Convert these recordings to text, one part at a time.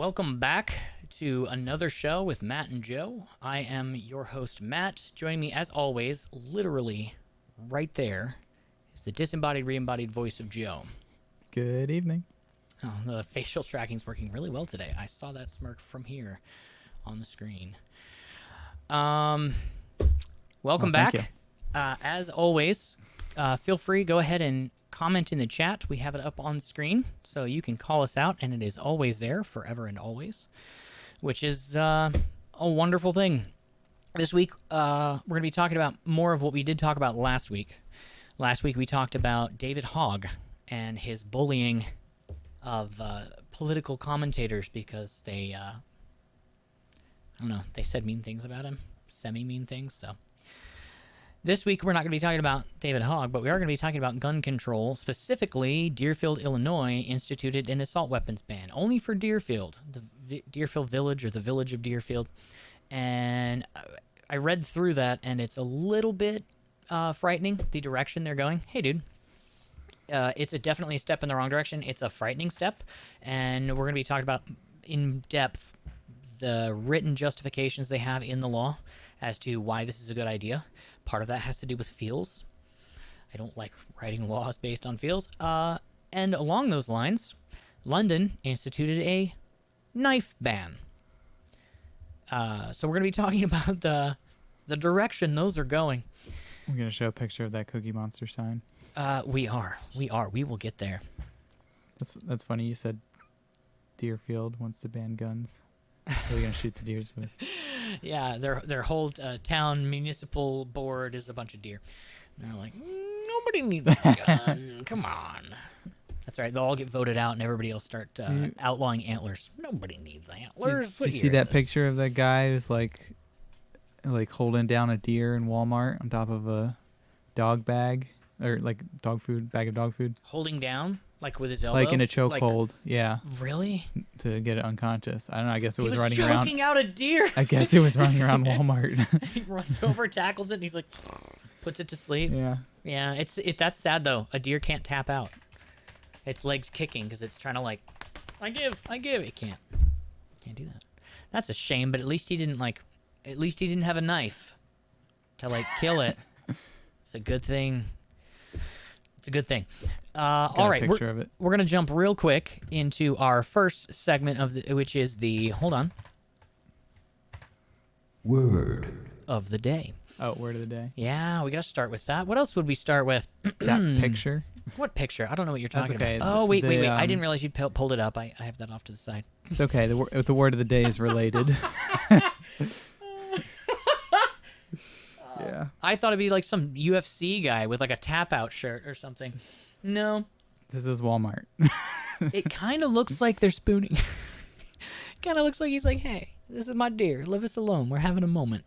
Welcome back to another show with Matt and Joe. I am your host, Matt. Joining me, as always, literally right there, is the disembodied, re-embodied voice of Joe. Good evening. Oh, the facial tracking's working really well today. I saw that smirk from here on the screen. Welcome back. As always, feel free, go ahead and comment in the chat. We have it up on screen, so you can call us out, and it is always there, forever and always, which is a wonderful thing. This week, we're going to be talking about more of what we did talk about last week. Last week, we talked about David Hogg and his bullying of political commentators because they, I don't know, they said mean things about him, semi-mean things, so... This week, we're not going to be talking about David Hogg, but we are going to be talking about gun control. Specifically, Deerfield, Illinois instituted an assault weapons ban, only for Deerfield, the Deerfield Village, or the village of Deerfield. And I read through that, and it's a little bit frightening, the direction they're going. Hey, dude. It's definitely a step in the wrong direction. It's a frightening step, and we're going to be talking about, in depth, the written justifications they have in the law as to why this is a good idea. Part of that has to do with feels. I don't like writing laws based on feels. And along those lines, London instituted a knife ban. So we're going to be talking about the direction those are going. We're going to show a picture of that Cookie Monster sign. We are. We will get there. That's funny. You said Deerfield wants to ban guns. What are we going to shoot the deers with? Yeah, their whole town municipal board is a bunch of deer. And they're like, nobody needs a gun. Come on. That's right. They'll all get voted out, and everybody will start outlawing antlers. Nobody needs antlers. Did you see that picture of that guy who's like holding down a deer in Walmart on top of a dog bag, or like bag of dog food? Holding down? Like with his elbow? Like in a chokehold, yeah. Really? To get it unconscious. I don't know. I guess it was running around. He was choking out a deer. I guess it was running around Walmart. He runs over, tackles it, and he's like, puts it to sleep. Yeah. Yeah, that's sad, though. A deer can't tap out. Its legs kicking because it's trying to, like, I give. It can't. Can't do that. That's a shame, but at least he didn't have a knife to, kill it. It's a good thing. It's a good thing. All right, we're going to jump real quick into our first segment which is hold on. Word of the day. Oh, word of the day. Yeah, we got to start with that. What else would we start with? That picture. What picture? I don't know what you're talking okay. about. Oh, wait. I didn't realize you'd pulled it up. I have that off to the side. It's okay. The word of the day is related. Yeah. I thought it'd be like some UFC guy with like a tap out shirt or something. No. This is Walmart. It kind of looks like they're spooning. Kind of looks like he's like, hey, this is my deer. Leave us alone. We're having a moment.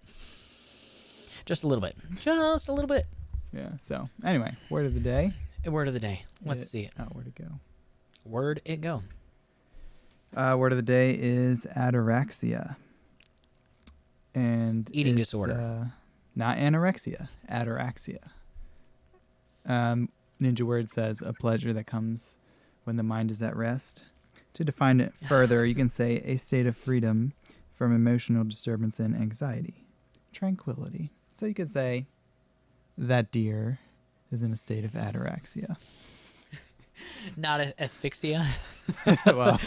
Just a little bit. Just a little bit. Yeah. So anyway, word of the day. Word of the day. Let's see it. Oh, where'd it go? Word it go. Word of the day is ataraxia. And eating disorder. Not anorexia, ataraxia. Ninja Word says a pleasure that comes when the mind is at rest. To define it further, you can say a state of freedom from emotional disturbance and anxiety. Tranquility. So you could say that deer is in a state of ataraxia. Not asphyxia. Well,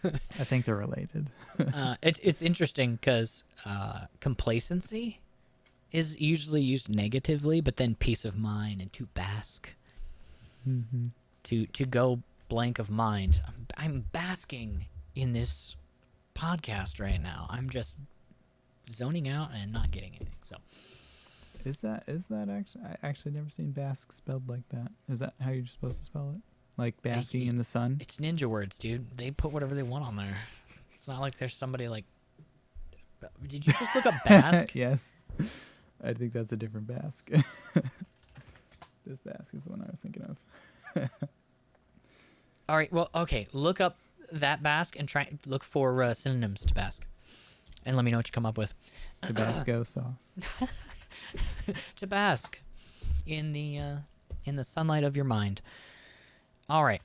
I think they're related. It's interesting because complacency is usually used negatively, but then peace of mind and to bask, to go blank of mind. I'm basking in this podcast right now. I'm just zoning out and not getting anything. So, is that actually? I actually never seen bask spelled like that. Is that how you're supposed to spell it? Like basking in the sun? It's ninja words, dude. They put whatever they want on there. It's not like there's somebody like. Did you just look up bask? Yes. I think that's a different Basque. This Basque is the one I was thinking of. All right. Well, okay. Look up that Basque and look for synonyms to Basque, and let me know what you come up with. Tabasco sauce. To bask in the sunlight of your mind. All right.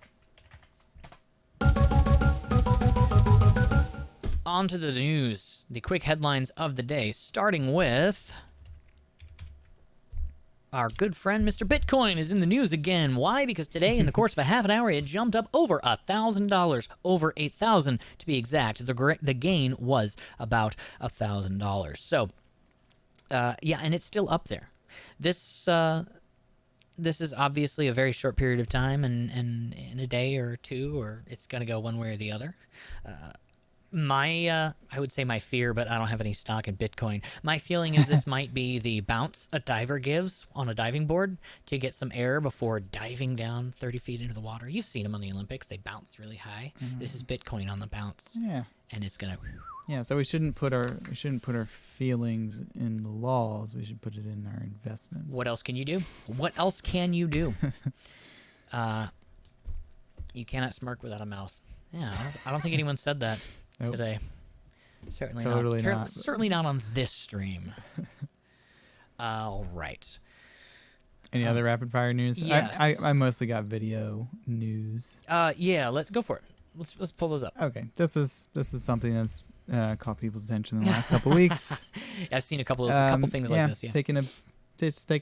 On to the news. The quick headlines of the day, starting with our good friend Mr. Bitcoin is in the news again. Why? Because today, in the course of a half an hour, it jumped up over $1,000, over 8,000 to be exact. The gain was about $1,000. So, yeah, and it's still up there. This is obviously a very short period of time, and in a day or two, or it's going to go one way or the other. I would say my fear, but I don't have any stock in Bitcoin. My feeling is this might be the bounce a diver gives on a diving board to get some air before diving down 30 feet into the water. You've seen them on the Olympics. They bounce really high. Mm-hmm. This is Bitcoin on the bounce. Yeah. And it's going to... Yeah, so we shouldn't put our feelings in the laws. We should put it in our investments. What else can you do? What else can you do? You cannot smirk without a mouth. Yeah, I don't think anyone said that. Nope. Today. Certainly totally not. Certainly not on this stream. All right. Any other rapid fire news? Yes. I mostly got video news. Yeah, let's go for it. Let's pull those up. Okay. This is something that's caught people's attention in the last couple weeks. I've seen a couple things like this, yeah.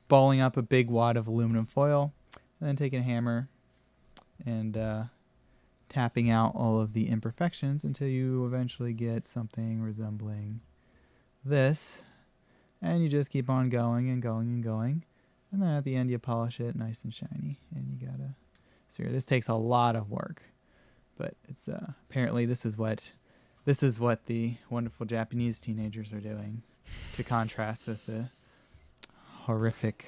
Balling up a big wad of aluminum foil, and then taking a hammer and tapping out all of the imperfections until you eventually get something resembling this. And you just keep on going and going and going. And then at the end you polish it nice and shiny. And you gotta... So this takes a lot of work. But it's apparently this is what the wonderful Japanese teenagers are doing to contrast with the horrific...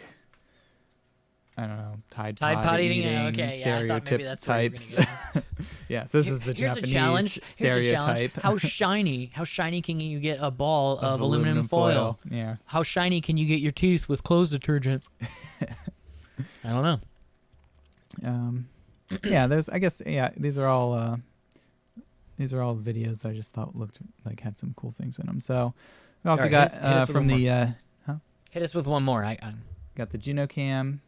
I don't know, Tide Pod eating stereotype types. Yeah, so this is the Japanese stereotype. How shiny can you get a ball of aluminum foil? Yeah. How shiny can you get your teeth with clothes detergent? I don't know. Yeah, these are all videos I just thought looked like had some cool things in them. So we also got from the hit us with one more. I got the GenoCam.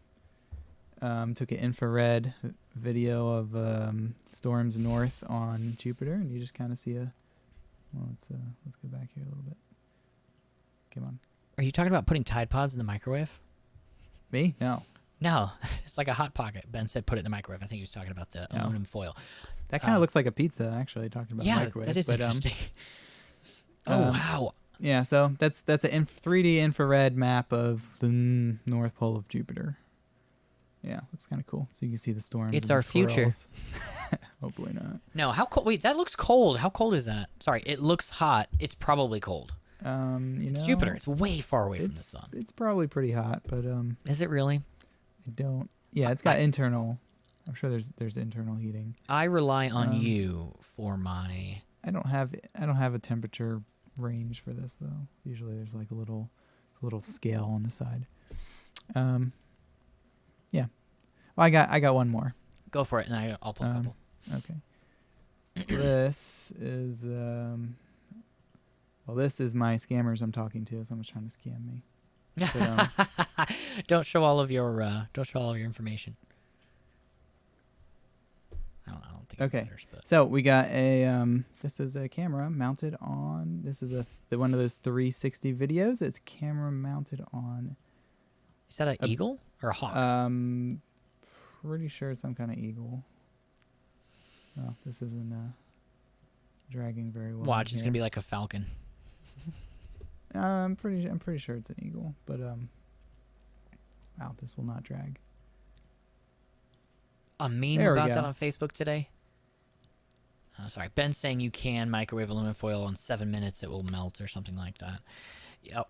Took an infrared video of storms north on Jupiter, and you just kind of see let's go back here a little bit. Come on. Are you talking about putting Tide Pods in the microwave? Me? No. No, it's like a Hot Pocket. Ben said put it in the microwave. I think he was talking about the aluminum foil. That kind of looks like a pizza, actually, talking about microwave. Yeah, that is interesting. Oh, wow. Yeah, so that's a 3D infrared map of the North Pole of Jupiter. Yeah, looks kind of cool. So you can see the storms. It's our future. Hopefully not. No, how cold? Wait, that looks cold. How cold is that? Sorry, it looks hot. It's probably cold. It's Jupiter. It's way far away from the sun. It's probably pretty hot, but is it really? I don't. Yeah, it's got internal. I'm sure there's internal heating. I rely on you for my. I don't have a temperature range for this though. Usually there's like a little scale on the side. Yeah. Well, I got one more. Go for it, and I'll pull a couple. Okay. This is this is my scammers I'm talking to. Someone's trying to scam me. But, don't show all of your information. I don't think okay. It matters, but. So we got this is a camera mounted on. This is one of those 360 videos. It's camera mounted on. Is that an eagle or a hawk? Pretty sure it's some kind of eagle. No, this isn't dragging very well. Watch, it's gonna be like a falcon. I'm pretty sure it's an eagle, but wow, this will not drag. A meme about that on Facebook today. Sorry, Ben's saying you can microwave aluminum foil in 7 minutes; it will melt or something like that.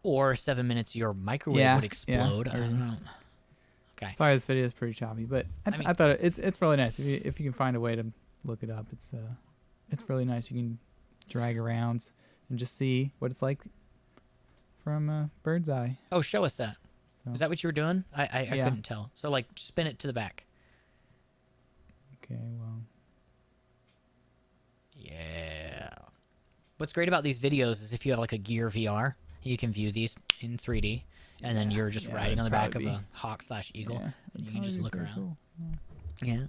Or 7 minutes, your microwave would explode. I don't know. Okay. Sorry, this video is pretty choppy, but I thought it's really nice. If you can find a way to look it up, it's really nice. You can drag around and just see what it's like from a bird's eye. Oh, show us that. So. Is that what you were doing? I couldn't tell. So like, spin it to the back. Okay. Well. Yeah. What's great about these videos is if you have like a Gear VR, you can view these in 3D, and then you're just riding on the back of a hawk/eagle, and you can just look around. Cool. Yeah.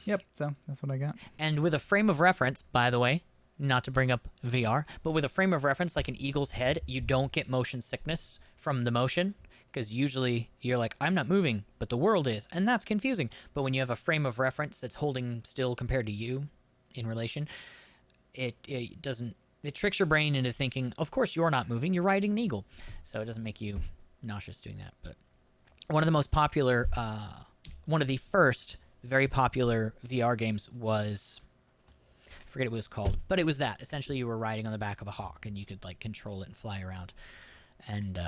Yep. So that's what I got. And with a frame of reference, by the way, not to bring up VR, but with a frame of reference like an eagle's head, you don't get motion sickness from the motion, because usually you're like, I'm not moving, but the world is, and that's confusing. But when you have a frame of reference that's holding still compared to you in relation, it tricks your brain into thinking, of course you're not moving, you're riding an eagle. So it doesn't make you nauseous doing that. But one of the most popular, one of the first very popular VR games was, I forget what it was called, but it was that. Essentially you were riding on the back of a hawk and you could like control it and fly around. And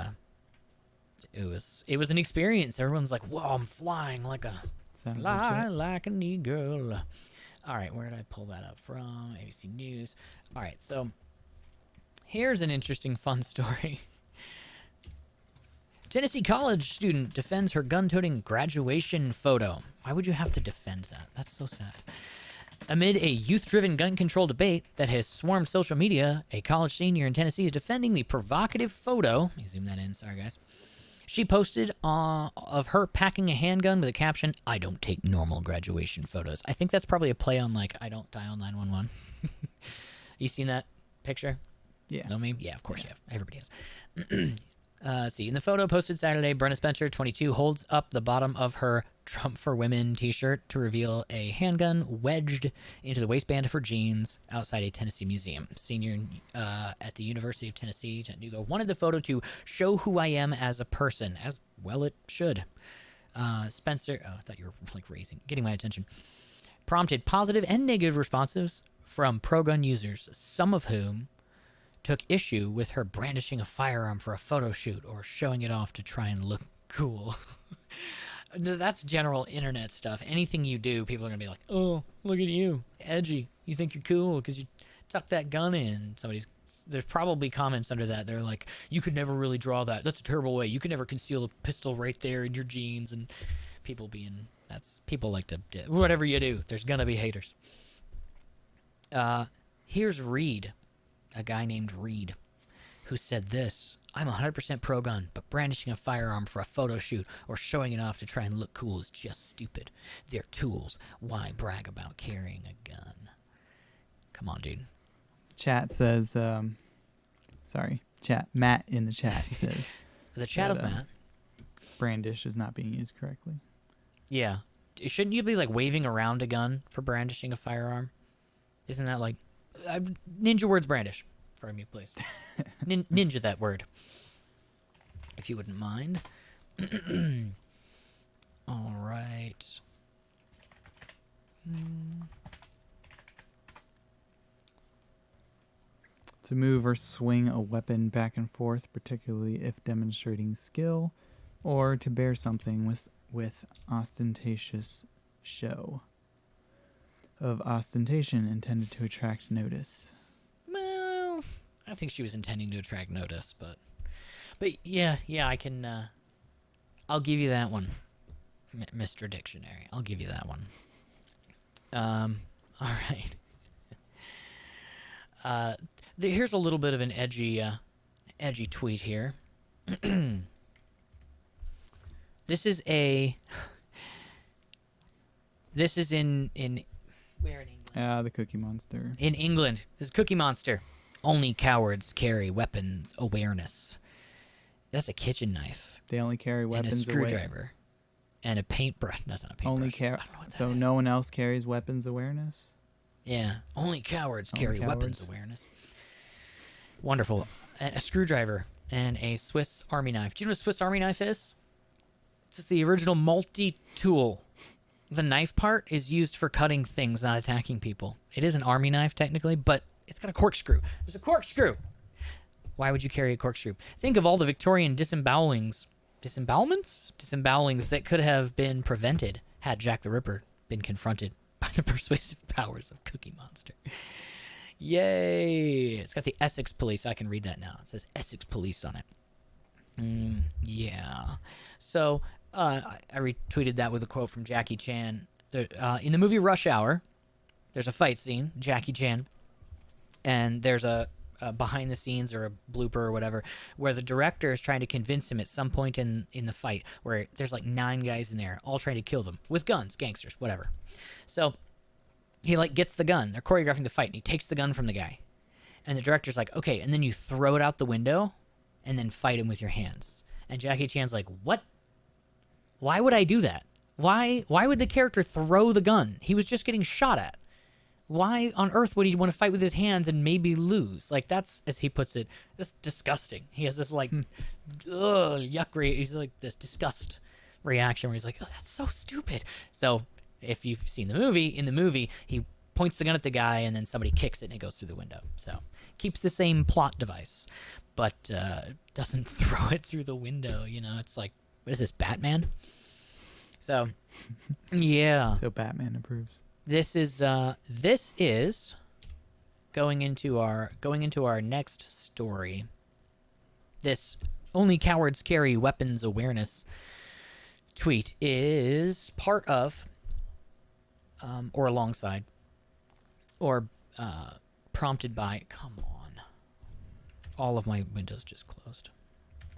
it was an experience. Everyone's like, whoa, I'm flying like a like an eagle. All right, where did I pull that up from? ABC News. All right, so here's an interesting, fun story. Tennessee college student defends her gun-toting graduation photo. Why would you have to defend that? That's so sad. Amid a youth-driven gun control debate that has swarmed social media, a college senior in Tennessee is defending the provocative photo. Let me zoom that in. Sorry, guys. She posted of her packing a handgun with a caption, "I don't take normal graduation photos." I think that's probably a play on, like, I don't dial 911. You seen that picture? Yeah. Know me? Yeah, of course you have. Everybody has. See, in the photo posted Saturday, Brenna Spencer, 22, holds up the bottom of her Trump for Women t-shirt to reveal a handgun wedged into the waistband of her jeans outside a Tennessee museum. Senior at the University of Tennessee, Chattanooga, wanted the photo to show who I am as a person, as well it should. Spencer, I thought you were like getting my attention, prompted positive and negative responses from pro-gun users, some of whom took issue with her brandishing a firearm for a photo shoot or showing it off to try and look cool. That's general internet stuff. Anything you do, people are going to be like, oh, look at you, edgy. You think you're cool because you tuck that gun in. There's probably comments under that. They're like, you could never really draw that. That's a terrible way. You could never conceal a pistol right there in your jeans. And people like to, whatever you do, there's going to be haters. Here's Reed. A guy named Reed, who said this: "I'm 100% pro-gun, but brandishing a firearm for a photo shoot or showing it off to try and look cool is just stupid. They're tools. Why brag about carrying a gun?" Come on, dude. Chat says, Matt in the chat says. The chat of Matt. Brandish is not being used correctly. Yeah. Shouldn't you be like waving around a gun for brandishing a firearm? Isn't that like... ninja words brandish for me, please. Ninja that word, if you wouldn't mind. All right. To move or swing a weapon back and forth, particularly if demonstrating skill, or to bear something with ostentatious show. Of ostentation intended to attract notice. Well, I think she was intending to attract notice, but yeah, I can. I'll give you that one, Mr. Dictionary. I'll give you that one. All right. Here's a little bit of an edgy tweet here. This is in where in England? The Cookie Monster. In England. This is Cookie Monster. Only cowards carry weapons awareness. That's a kitchen knife. They only carry weapons and a screwdriver. And a paintbrush. That's not a paintbrush. So no one else carries weapons awareness? Yeah. Only cowards carry weapons awareness. Wonderful. A screwdriver and a Swiss Army knife. Do you know what a Swiss Army knife is? It's the original multi-tool. The knife part is used for cutting things, not attacking people. It is an army knife, technically, but it's got a corkscrew. There's a corkscrew. Why would you carry a corkscrew? Think of all the Victorian disembowelings that could have been prevented had Jack the Ripper been confronted by the persuasive powers of Cookie Monster. Yay! It's got the Essex Police. I can read that now. It says Essex Police on it. Yeah. So... I retweeted that with a quote from Jackie Chan. In the movie Rush Hour, there's a fight scene, Jackie Chan, and there's a behind the scenes or a blooper or whatever, where the director is trying to convince him at some point in the fight, where there's like 9 guys in there, all trying to kill them, with guns, gangsters, whatever. So he like gets the gun, they're choreographing the fight, and he takes the gun from the guy, And the director's like, okay, and then you throw it out the window and then fight him with your hands. And Jackie Chan's like, what? Why would I do that? Why would the character throw the gun? He was just getting shot at. Why on earth would he want to fight with his hands and maybe lose? Like, that's, as he puts it, that's disgusting. He has this, like, yuck, he's like this disgust reaction where he's like, oh, that's so stupid. So, if you've seen the movie, in the movie, he points the gun at the guy and then somebody kicks it and it goes through the window. So, keeps the same plot device, but doesn't throw it through the window, you know? It's like, what is this, Batman? So, yeah. So Batman approves. This is going into our next story. This only cowards carry weapons awareness tweet is part of, or alongside, or prompted by. Come on, all of my windows just closed.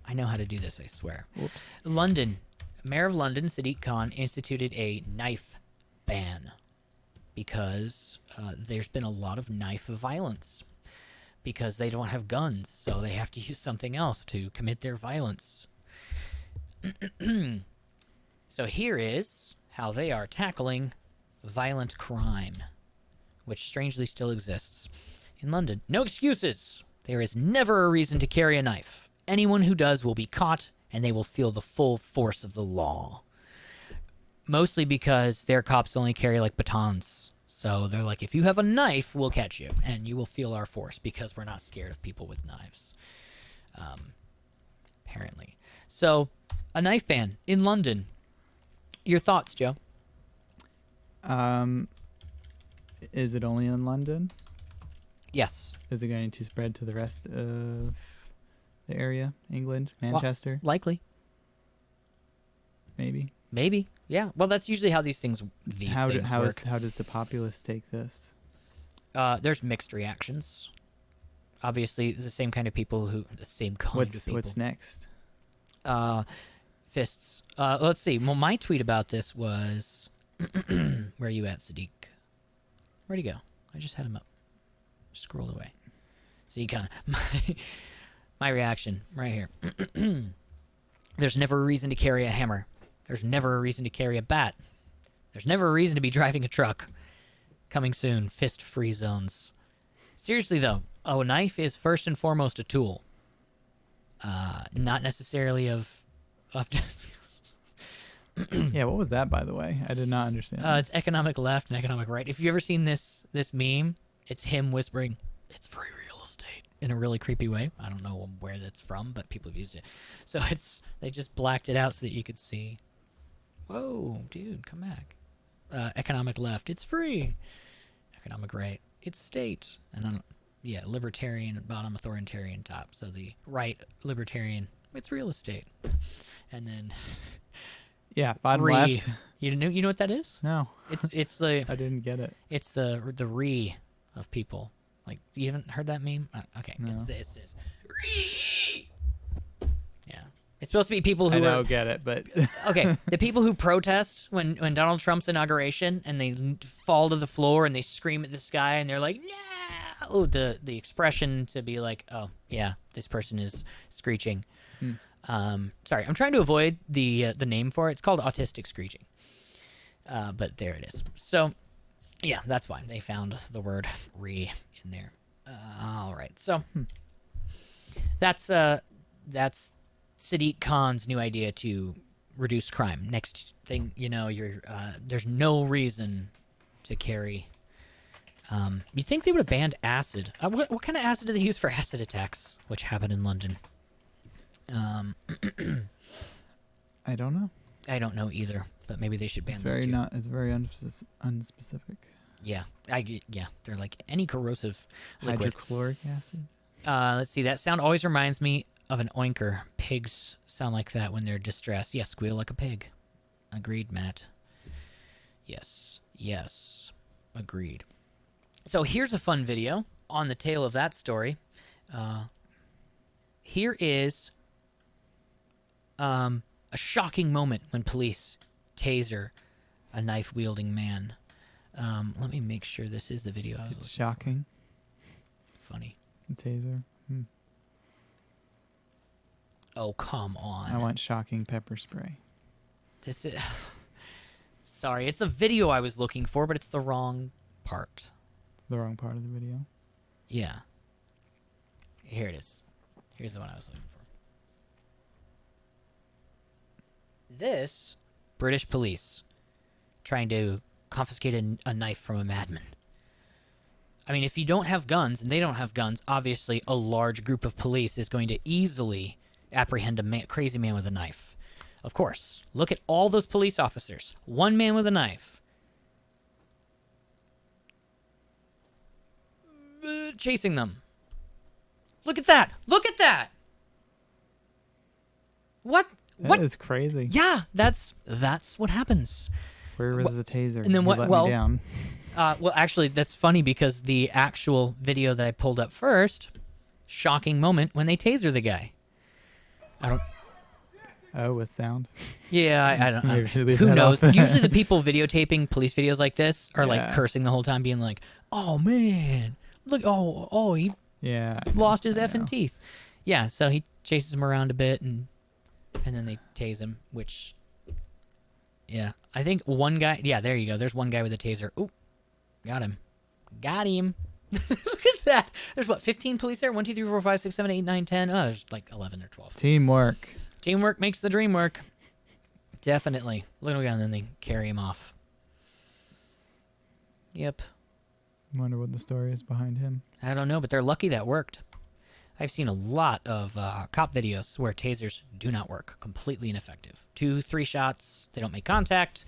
I know how to do this. I swear. Whoops. London, Mayor of London, Sadiq Khan, instituted a knife ban. Because there's been a lot of knife violence. Because they don't have guns, so they have to use something else to commit their violence. So here is how they are tackling violent crime, which strangely still exists in London. No excuses! There is never a reason to carry a knife. Anyone who does will be caught, and they will feel the full force of the law. Mostly because their cops only carry, like, batons. So they're like, if you have a knife, we'll catch you. And you will feel our force because we're not scared of people with knives. Apparently. So, a knife ban in London. Your thoughts, Joe? Is it only in London? Yes. Is it going to spread to the rest of the area? England? Manchester? Likely. Maybe. Maybe. Yeah. Well, that's usually how these things work. How does the populace take this? There's mixed reactions. Obviously, the same kind of people who... The same kind of people. What's next? Fists. Let's see. Well, my tweet about this was... Where are you at, Sadiq? Where'd he go? I just had him up. Scrolled away. So you kind of... My reaction, right here. There's never a reason to carry a hammer. There's never a reason to carry a bat. There's never a reason to be driving a truck. Coming soon, fist-free zones. Seriously, though, a knife is first and foremost a tool. Not necessarily of Yeah, what was that, by the way? I did not understand. It's economic left and economic right. If you've ever seen this meme, it's him whispering, "It's free real estate," in a really creepy way. I don't know where that's from, but people have used it. So they just blacked it out so that you could see. Whoa, dude, come back. Economic left, it's free. Economic right, it's state. And then, yeah, libertarian at bottom, authoritarian top. So the right, libertarian, it's real estate. And then... Yeah, bottom left. You know what that is? No. It's the... I didn't get it. It's the re of people. Like, you haven't heard that meme? Okay, no. It's this. Re! Yeah. It's supposed to be people who I don't get it, but... Okay, the people who protest when Donald Trump's inauguration and they fall to the floor and they scream at the sky and they're like, no! Oh, the expression to be like, oh, yeah, this person is screeching. Sorry, I'm trying to avoid the name for it. It's called autistic screeching. But there it is. So, yeah, that's why they found the word re in there. All right, so that's Sadiq Khan's new idea to reduce crime. Next thing you know, there's no reason to carry. You'd think they would have banned acid. What kind of acid do they use for acid attacks, which happen in London? I don't know. I don't know either, but maybe they should ban It's those very two. It's very unspecific. Yeah, they're like any corrosive liquid. Hydrochloric acid. Let's see. That sound always reminds me of an oinker. Pigs sound like that when they're distressed. Yeah, squeal like a pig. Agreed, Matt. Yes. Agreed. So here's a fun video on the tail of that story. Here is a shocking moment when police taser a knife-wielding man. Let me make sure this is the video I was looking It's shocking. for. Funny. A taser. Oh, come on. I want shocking pepper spray. This is... Sorry, it's the video I was looking for, but it's the wrong part. The wrong part of the video. Yeah. Here it is. Here's the one I was looking for. This, British police trying to confiscate a knife from a madman. I mean, if you don't have guns and they don't have guns, obviously a large group of police is going to easily apprehend a crazy man with a knife. Of course. Look at all those police officers. One man with a knife. Chasing them. Look at that. Look at that. What? That is crazy. Yeah, that's what happens. Where was the taser? And then You what? let Well, me down. Well, actually, that's funny because the actual video that I pulled up first, shocking moment when they taser the guy. I don't. Oh, with sound. Yeah, I don't. Maybe we should leave Who that knows? off. Usually, the people videotaping police videos like this are like Yeah. cursing the whole time, being like, "Oh man, look! Oh, he Yeah. lost his I effing know. teeth." Yeah, so he chases him around a bit, and then they tase him. Which, yeah, I think one guy. Yeah, there you go. There's one guy with a taser. Ooh, got him. Got him. Look at that. There's what, 15 police there? 1, 2, 3, 4, 5, 6, 7, 8, 9, 10. Oh, there's like 11 or 12. Teamwork. Teamwork makes the dream work. Definitely. Look at him, and then they carry him off. Yep. Wonder what the story is behind him. I don't know, but they're lucky that worked. I've seen a lot of cop videos where tasers do not work. Completely ineffective. 2, 3 shots, they don't make contact.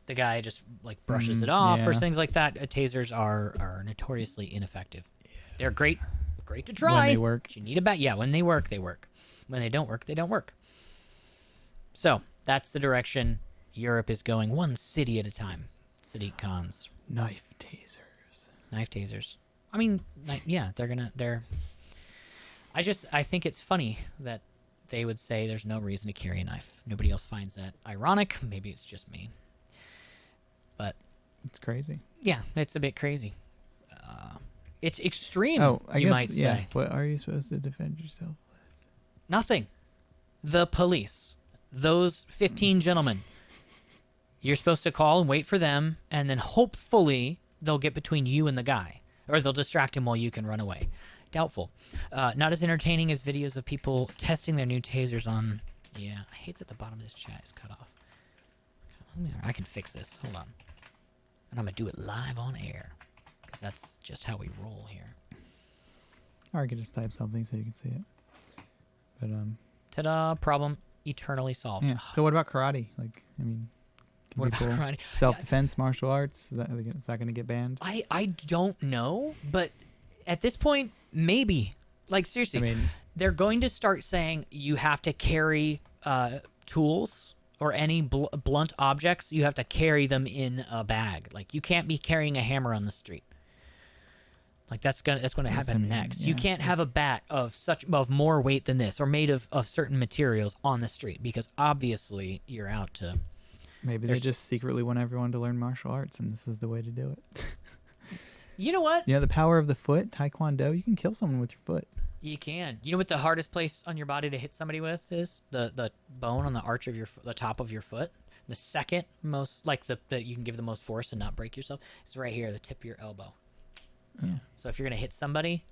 The guy just like brushes it off or yeah. things like that. Tasers are notoriously ineffective. They're great to try. When they work. But you need a bat. Yeah, when they work, they work. When they don't work, they don't work. So that's the direction Europe is going, one city at a time. City cons. Knife tasers. Knife tasers. I mean, yeah, they're. I think it's funny that they would say there's no reason to carry a knife. Nobody else finds that ironic. Maybe it's just me. But It's crazy. yeah, it's a bit crazy. It's extreme, I you guess, might yeah. say. What are you supposed to defend yourself with? Nothing. The police. Those 15 gentlemen. You're supposed to call and wait for them, and then hopefully they'll get between you and the guy. Or they'll distract him while you can run away. Doubtful. Not as entertaining as videos of people testing their new tasers on... Yeah, I hate that the bottom of this chat is cut off. I can fix this. Hold on. And I'm going to do it live on air. Because that's just how we roll here. Or I could just type something so you can see it. But Ta-da! Problem eternally solved. yeah. So what about karate? Like, I mean, can What about people karate? self-defense, martial arts? Is that going to get banned? I don't know, but at this point, maybe. Like, seriously, I mean, they're going to start saying you have to carry tools or any blunt objects. You have to carry them in a bag. Like, you can't be carrying a hammer on the street. Like, that's gonna happen next. You yeah. can't have a bat of more weight than this or made of certain materials on the street because obviously you're out to... maybe they just secretly want everyone to learn martial arts, and this is the way to do it. You know what? You know the power of the foot? Taekwondo, you can kill someone with your foot. You can. You know what the hardest place on your body to hit somebody with is? The bone on the arch of the top of your foot. The second most, like that you can give the most force and not break yourself, is right here, the tip of your elbow. Yeah. So if you're gonna hit somebody,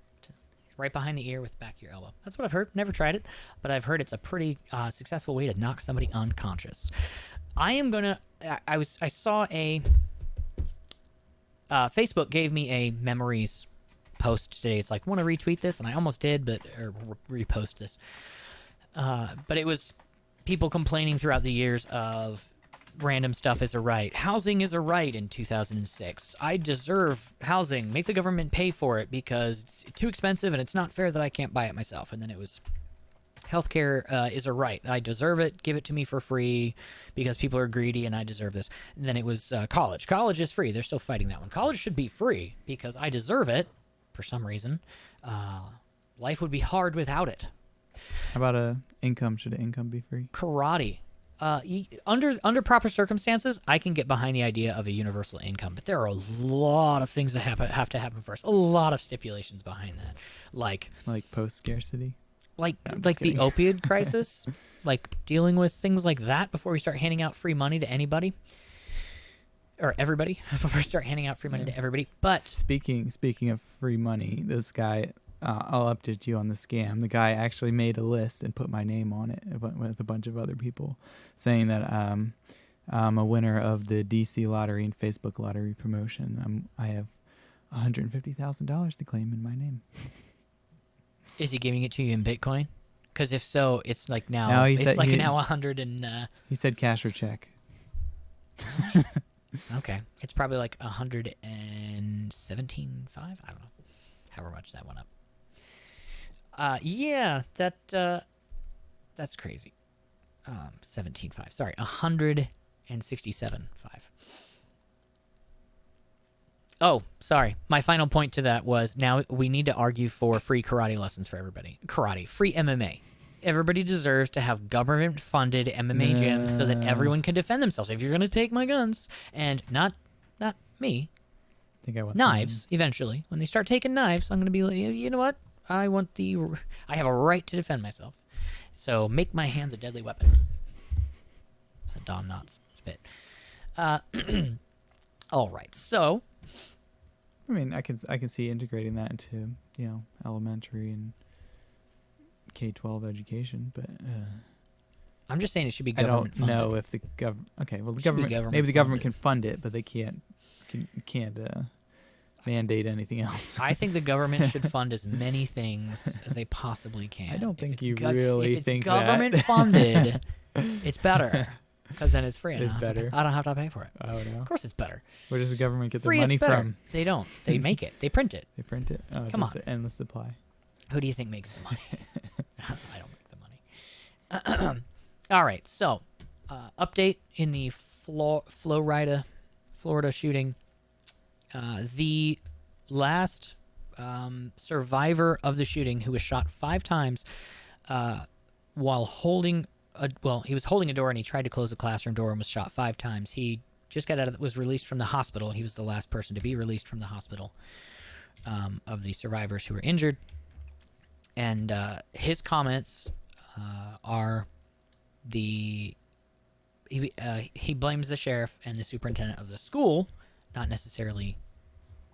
right behind the ear with the back of your elbow. That's what I've heard. Never tried it, but I've heard it's a pretty successful way to knock somebody unconscious. I saw a Facebook gave me a memories post today. It's like, want to retweet this, and I almost did, or repost this. But it was people complaining throughout the years of random stuff is a right. Housing is a right in 2006. I deserve housing. Make the government pay for it because it's too expensive and it's not fair that I can't buy it myself. And then it was healthcare is a right. I deserve it. Give it to me for free because people are greedy and I deserve this. And then it was college. College is free. They're still fighting that one. College should be free because I deserve it for some reason. Life would be hard without it. How about income? Should income be free? Karate. Under proper circumstances, I can get behind the idea of a universal income, but there are a lot of things that have to happen first. A lot of stipulations behind that, like post scarcity, like No, I'm like just the kidding. opioid crisis, like dealing with things like that before we start handing out free money to anybody or everybody. Before we start handing out free money to everybody, but speaking of free money, this guy. I'll update you on the scam. The guy actually made a list and put my name on it with a bunch of other people, saying that I'm a winner of the DC lottery and Facebook lottery promotion. I have $150,000 to claim in my name. is he giving it to you in Bitcoin? Because if so, it's like now No, now 100 and he said cash or check. okay, it's probably like 117.5. I don't know, however much that went up. Yeah, that's crazy. 17.5. Sorry, 167.5. Oh, sorry. My final point to that was now we need to argue for free karate lessons for everybody. Free MMA. Everybody deserves to have government-funded MMA gyms so that everyone can defend themselves. If you're going to take my guns, and not me, I think I want knives, eventually. When they start taking knives, I'm going to be like, you know what? I have a right to defend myself. So make my hands a deadly weapon. It's a Don Knotts spit. All right. So, I mean, I can see integrating that into elementary and K-12 education, but I'm just saying it should be government funded. I don't know if the government. Okay, well, maybe the government can fund it, but they can't mandate anything else. I think the government should fund as many things as they possibly can. I don't think you really think that. If it's government funded, it's better. Because then it's free. I don't have to pay for it. Oh, no. Of course it's better. Where does the government get Free their money is better. from? They don't. They make it. They print it. They print it? Oh, Come just on. an endless supply. Who do you think makes the money? I don't make the money. All right. So, update in the Florida shooting. The last survivor of the shooting, who was shot 5 times while holding he was holding a door and he tried to close the classroom door and was shot 5 times. He just was released from the hospital. He was the last person to be released from the hospital of the survivors who were injured. And his comments are he blames the sheriff and the superintendent of the school, not necessarily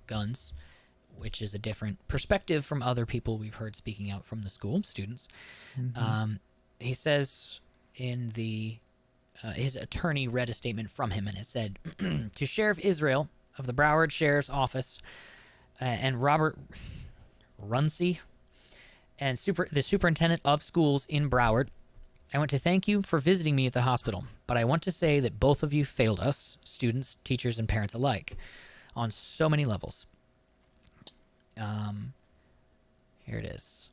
guns, which is a different perspective from other people we've heard speaking out from the school, students. Mm-hmm. He says in his attorney read a statement from him, and it said, to Sheriff Israel of the Broward Sheriff's Office and Robert Runcie and the superintendent of schools in Broward, I want to thank you for visiting me at the hospital, but I want to say that both of you failed us, students, teachers, and parents alike, on so many levels. Here it is.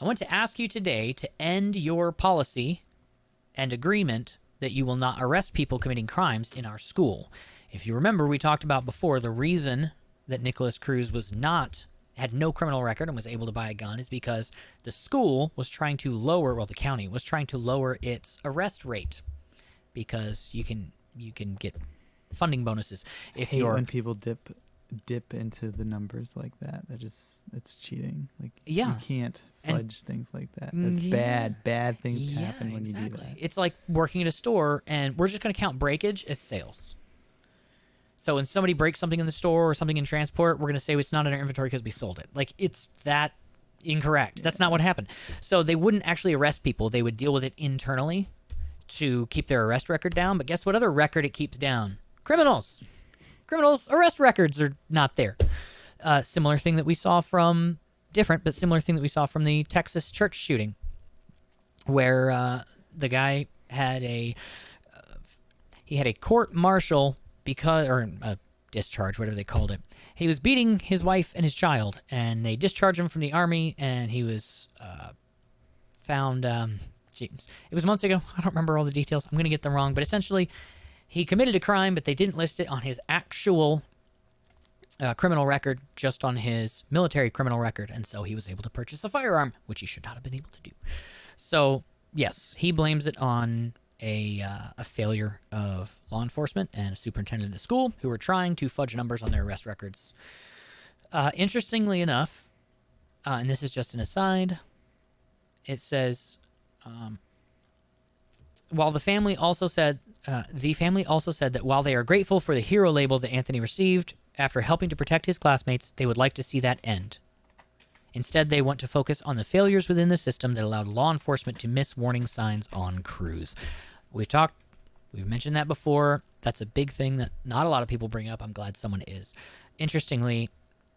I want to ask you today to end your policy and agreement that you will not arrest people committing crimes in our school. If you remember, we talked about before, the reason that Nicholas Cruz had no criminal record and was able to buy a gun is because the school was trying to the county was trying to lower its arrest rate, because you can get funding bonuses if when people dip into the numbers like that. It's cheating. Like, yeah, you can't fudge things like that. That's bad things happen when you do that. It's like working at a store and we're just going to count breakage as sales. So when somebody breaks something in the store or something in transport, we're going to say it's not in our inventory because we sold it. Like, it's that incorrect. That's not what happened. So they wouldn't actually arrest people. They would deal with it internally to keep their arrest record down. But guess what other record it keeps down? Criminals arrest records are not there. Similar thing that we saw from the Texas church shooting, where the guy had a court martial or a discharge, whatever they called it. He was beating his wife and his child, and they discharged him from the army, and he was found. It was months ago. I don't remember all the details. I'm going to get them wrong, but essentially, he committed a crime, but they didn't list it on his actual criminal record, just on his military criminal record, and so he was able to purchase a firearm, which he should not have been able to do. So, yes, he blames it on a failure of law enforcement and a superintendent of the school who were trying to fudge numbers on their arrest records. Interestingly enough, and this is just an aside, it says, while the family also said that while they are grateful for the hero label that Anthony received after helping to protect his classmates, they would like to see that end. Instead, they want to focus on the failures within the system that allowed law enforcement to miss warning signs on crews. We've mentioned that before. That's a big thing that not a lot of people bring up. I'm glad someone is. Interestingly,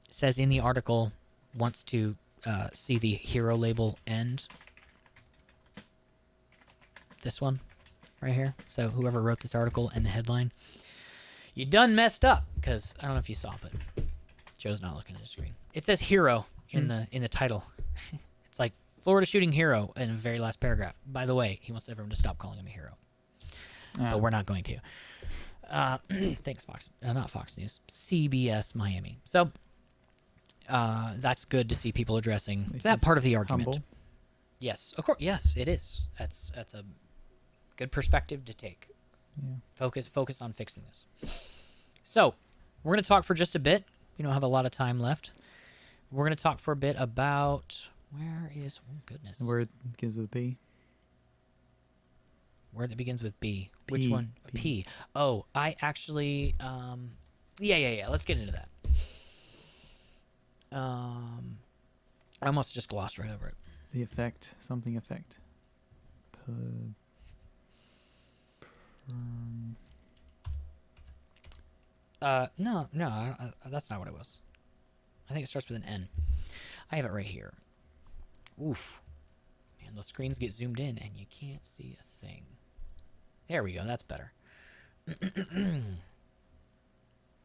it says in the article, wants to see the hero label end. This one right here. So whoever wrote this article and the headline, you done messed up, because I don't know if you saw, but Joe's not looking at the screen. It says hero in the title. It's like Florida shooting hero in the very last paragraph. By the way, he wants everyone to stop calling him a hero. But we're not going to. Thanks, Fox. Not Fox News. CBS Miami. So that's good to see people addressing that part of the argument. Humble. Yes, of course. Yes, it is. That's a good perspective to take. Yeah. Focus on fixing this. So we're going to talk for just a bit. We don't have a lot of time left. We're going to talk for a bit about goodness. The word begins with P. Word that begins with B. P. Which one? P. Oh, I actually, yeah. Let's get into that. I almost just glossed right over it. The effect, something effect. No, that's not what it was. I think it starts with an N. I have it right here. Oof. Man, those screens get zoomed in and you can't see a thing. There we go. That's better.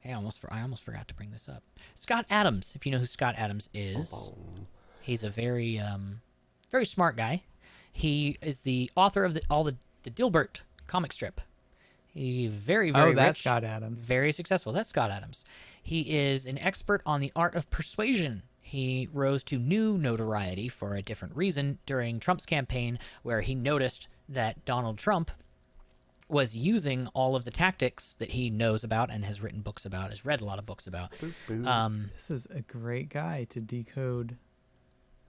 Hey, I almost forgot to bring this up. Scott Adams. If you know who Scott Adams is, he's a very smart guy. He is the author of the Dilbert comic strip. He very that's rich, Scott Adams. Very successful. That's Scott Adams. He is an expert on the art of persuasion. He rose to new notoriety for a different reason during Trump's campaign, where he noticed that Donald Trump was using all of the tactics that he knows about and has written books about, has read a lot of books about. This is a great guy to decode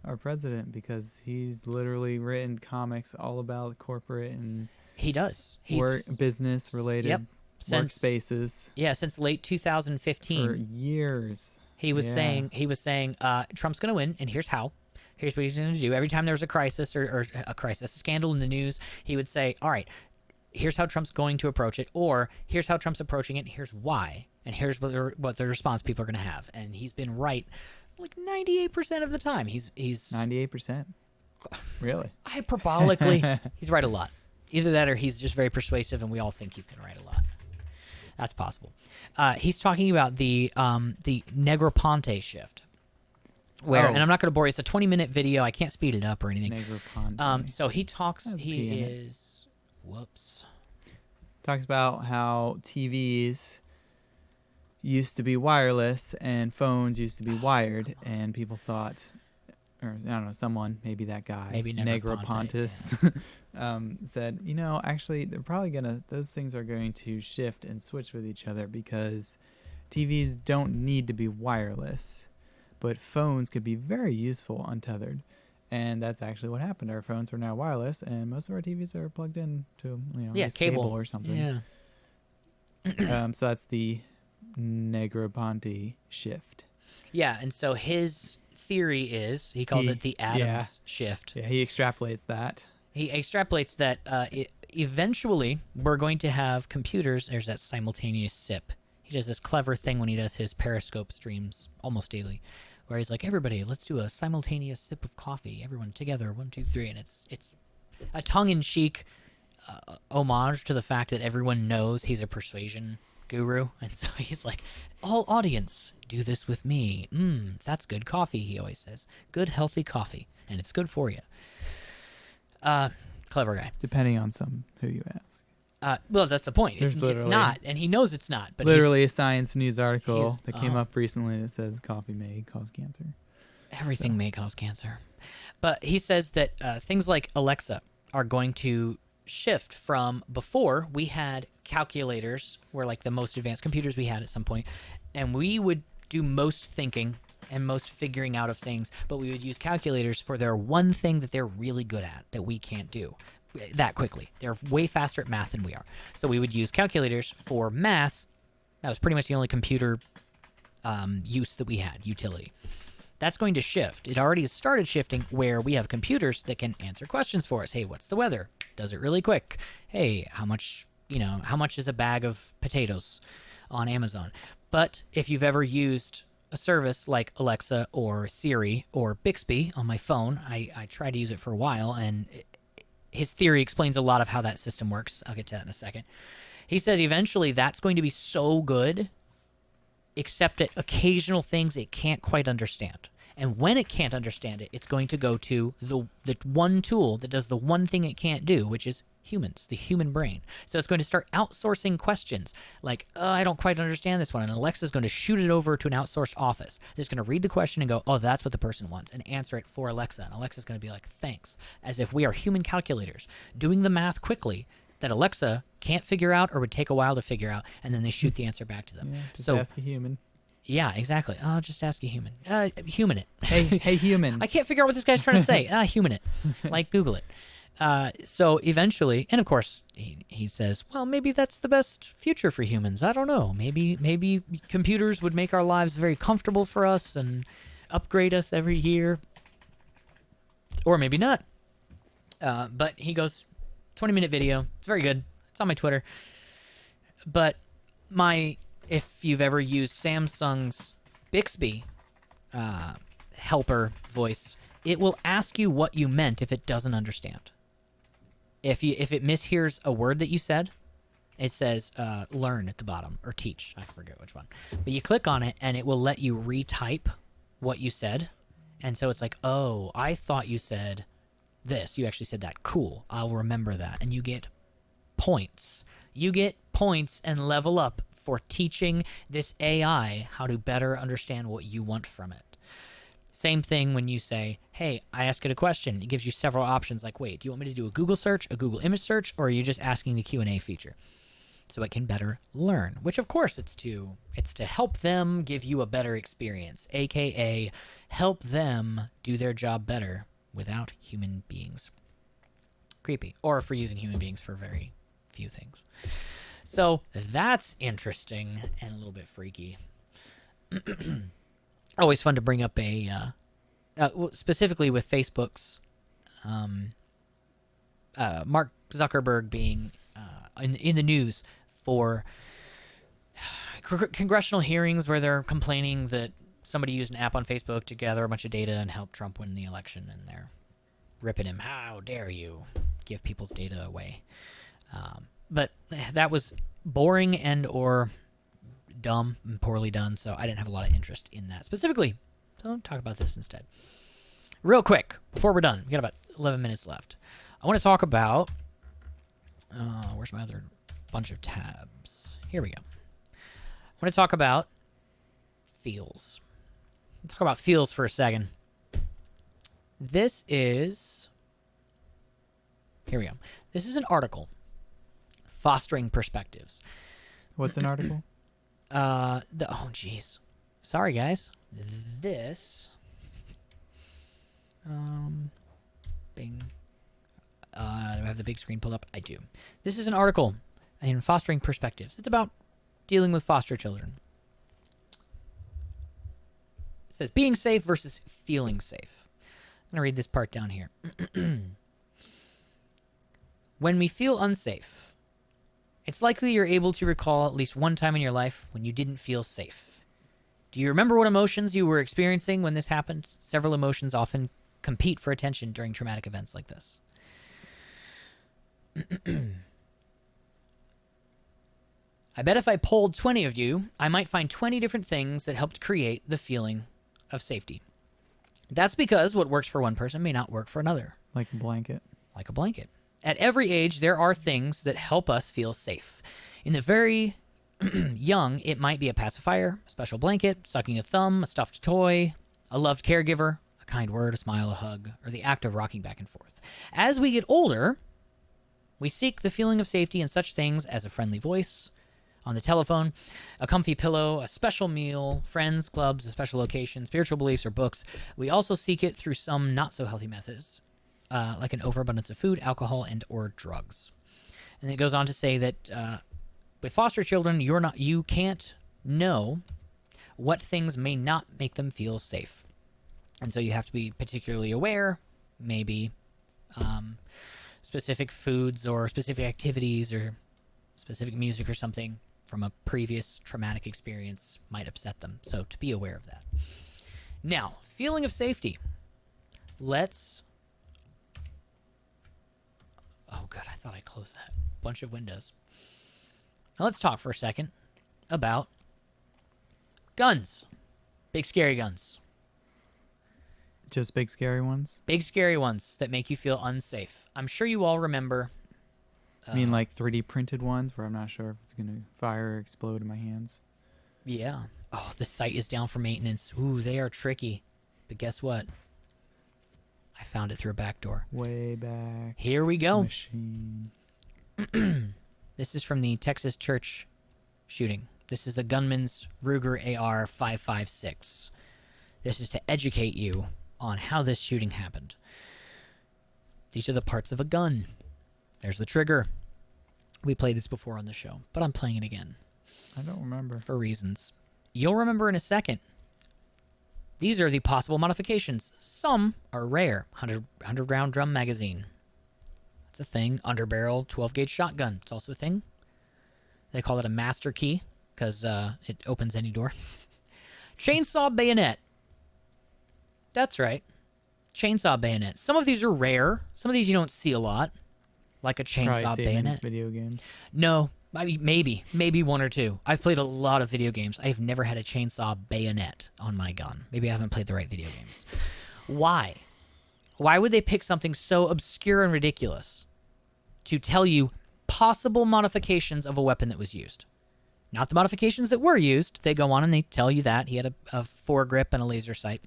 our president, because he's literally written comics all about corporate and he does. Business related workspaces. Yeah, since late 2015. For years. He was saying Trump's going to win, and here's how. Here's what he's going to do. Every time there was a crisis or a scandal in the news, he would say, all right, here's how Trump's going to approach it, or here's how Trump's approaching it, and here's why, and here's what the response people are going to have. And he's been right like 98% of the time. He's 98%. Really? Hyperbolically, he's right a lot. Either that or he's just very persuasive, and we all think he's going to write a lot. That's possible. He's talking about the Negroponte shift. And I'm not going to bore you. It's a 20-minute video. I can't speed it up or anything. Negroponte. So he talks. Talks about how TVs used to be wireless and phones used to be wired, and people thought, or I don't know, someone, maybe that guy, maybe Negroponte, said, actually, those things are going to shift and switch with each other, because TVs don't need to be wireless, but phones could be very useful untethered. And that's actually what happened. Our phones are now wireless, and most of our TVs are plugged in to cable or something. Yeah. So that's the Negroponte shift. Yeah, and so his theory is, he calls it the Adams shift. Yeah, he extrapolates that. He extrapolates that eventually we're going to have computers. There's that simultaneous sip. He does this clever thing when he does his Periscope streams almost daily, where he's like, everybody, let's do a simultaneous sip of coffee. Everyone together, 1, 2, 3. And it's a tongue-in-cheek homage to the fact that everyone knows he's a persuasion guru. And so he's like, all audience, do this with me. That's good coffee, he always says. Good, healthy coffee. And it's good for you. Clever guy. Depending on who you ask. Well, that's the point. It's not, and he knows it's not. But literally a Science News article that came up recently that says coffee may cause cancer. Everything may cause cancer. But he says that things like Alexa are going to shift from before we had calculators were like the most advanced computers we had at some point, and we would do most thinking and most figuring out of things, but we would use calculators for their one thing that they're really good at that we can't do that quickly. They're way faster at math than we are. So we would use calculators for math. That was pretty much the only computer use that we had, utility. That's going to shift. It already has started shifting where we have computers that can answer questions for us. Hey, what's the weather? Does it really quick. Hey, how much is a bag of potatoes on Amazon? But if you've ever used a service like Alexa or Siri or Bixby on my phone, I tried to use it for a while, and his theory explains a lot of how that system works. I'll get to that in a second. He said eventually that's going to be so good, except at occasional things it can't quite understand. And when it can't understand it, it's going to go to the one tool that does the one thing it can't do, which is humans, the human brain. So it's going to start outsourcing questions like, I don't quite understand this one. And Alexa's going to shoot it over to an outsourced office. It's going to read the question and go, oh, that's what the person wants, and answer it for Alexa. And Alexa's going to be like, thanks, as if we are human calculators doing the math quickly that Alexa can't figure out or would take a while to figure out, and then they shoot the answer back to them. Yeah, just ask a human. Yeah, exactly. Oh, just ask a human. Human it. Hey, human. I can't figure out what this guy's trying to say. Human it. Like, Google it. So eventually, and of course, he says, well, maybe that's the best future for humans. I don't know. Maybe computers would make our lives very comfortable for us and upgrade us every year. Or maybe not. But he goes, 20-minute video. It's very good. It's on my Twitter. But if you've ever used Samsung's Bixby helper voice, it will ask you what you meant if it doesn't understand. If it mishears a word that you said, it says learn at the bottom, or teach. I forget which one. But you click on it, and it will let you retype what you said. And so it's like, oh, I thought you said this. You actually said that. Cool. I'll remember that. And you get points. You get points and level up for teaching this AI how to better understand what you want from it. Same thing when you say, hey, I ask it a question. It gives you several options like, wait, do you want me to do a Google search, a Google image search, or are you just asking the Q&A feature? So it can better learn, which of course it's to help them give you a better experience, aka help them do their job better without human beings. Creepy. Or for using human beings for very few things. So that's interesting and a little bit freaky. Always fun to bring up specifically with Facebook's Mark Zuckerberg being in the news for congressional hearings where they're complaining that somebody used an app on Facebook to gather a bunch of data and help Trump win the election, and they're ripping him. How dare you give people's data away? But that was boring and or dumb and poorly done, so I didn't have a lot of interest in that specifically. So I'll talk about this instead. Real quick, before we're done, we got about 11 minutes left. I want to talk about... where's my other bunch of tabs? Here we go. I want to talk about feels. Let's talk about feels for a second. This is... Here we go. This is an article. Fostering Perspectives. What's an article? Oh, jeez. Sorry, guys. This... Bing. Do I have the big screen pulled up? I do. This is an article in Fostering Perspectives. It's about dealing with foster children. It says, being safe versus feeling safe. I'm going to read this part down here. When we feel unsafe, it's likely you're able to recall at least one time in your life when you didn't feel safe. Do you remember what emotions you were experiencing when this happened? Several emotions often compete for attention during traumatic events like this. I bet if I polled 20 of you, I might find 20 different things that helped create the feeling of safety. That's because what works for one person may not work for another. Like a blanket. Like a blanket. At every age, there are things that help us feel safe. In the very young, it might be a pacifier, a special blanket, sucking a thumb, a stuffed toy, a loved caregiver, a kind word, a smile, a hug, or the act of rocking back and forth. As we get older, We seek the feeling of safety in such things as a friendly voice on the telephone, a comfy pillow, a special meal, friends, clubs, a special location, spiritual beliefs, or books. We also seek it through some not-so-healthy methods, like an overabundance of food, alcohol, and or drugs. And it goes on to say that with foster children, you can't know what things may not make them feel safe. And so you have to be particularly aware, maybe specific foods or specific activities or specific music or something from a previous traumatic experience might upset them. So to be aware of that. Now, feeling of safety. Oh, good. I thought I closed that. Bunch of windows. Now let's talk for a second about guns. Big scary guns. Just big scary ones? Big scary ones that make you feel unsafe. I'm sure you all remember. I mean, like 3D printed ones where I'm not sure if it's going to fire or explode in my hands? Yeah. Oh, the site is down for maintenance. Ooh, they are tricky. But guess what? I found it through a back door. Way back. Here we go. Machine. This is from the Texas church shooting. This is the gunman's Ruger AR 5.56. This is to educate you on how this shooting happened. These are the parts of a gun. There's the trigger. We played this before on the show, but I'm playing it again. I don't remember. For reasons you'll remember in a second. These are the possible modifications. Some are rare. 100 round drum magazine. That's a thing. Underbarrel 12-gauge shotgun. It's also a thing. They call it a master key because it opens any door. Chainsaw bayonet. That's right. Chainsaw bayonet. Some of these are rare. Some of these you don't see a lot. Like a chainsaw bayonet. Video games. No. I mean, maybe one or two. I've played a lot of video games. I've never had a chainsaw bayonet on my gun. Maybe I haven't played the right video games. Why? Why would they pick something so obscure and ridiculous to tell you possible modifications of a weapon that was used? Not the modifications that were used. They go on and they tell you that. He had a foregrip and a laser sight.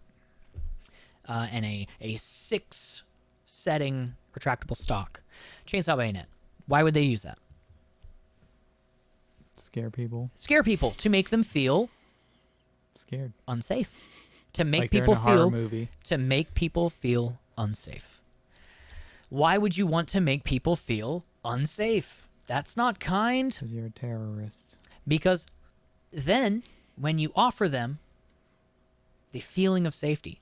And a 6-setting retractable stock. Chainsaw bayonet. Why would they use that? Scare people. Scare people to make them feel scared, unsafe. To make like people they're in a horror feel movie. To make people feel unsafe. Why would you want to make people feel unsafe? That's not kind. Because you're a terrorist. Because then when you offer them the feeling of safety,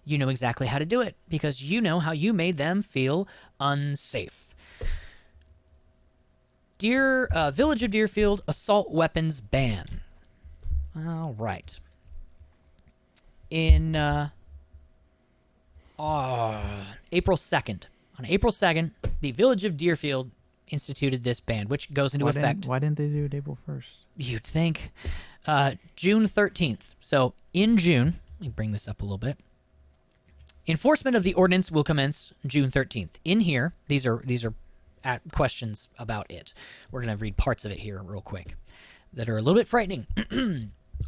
you know exactly how to do it because you know how you made them feel unsafe. Village of Deerfield assault weapons ban. All right. In April 2nd. On April 2nd, the Village of Deerfield instituted this ban, which goes into effect. Why didn't they do it April 1st? You'd think. June 13th. So in June, let me bring this up a little bit. Enforcement of the ordinance will commence June 13th. In here, these are questions about it. We're going to read parts of it here real quick that are a little bit frightening.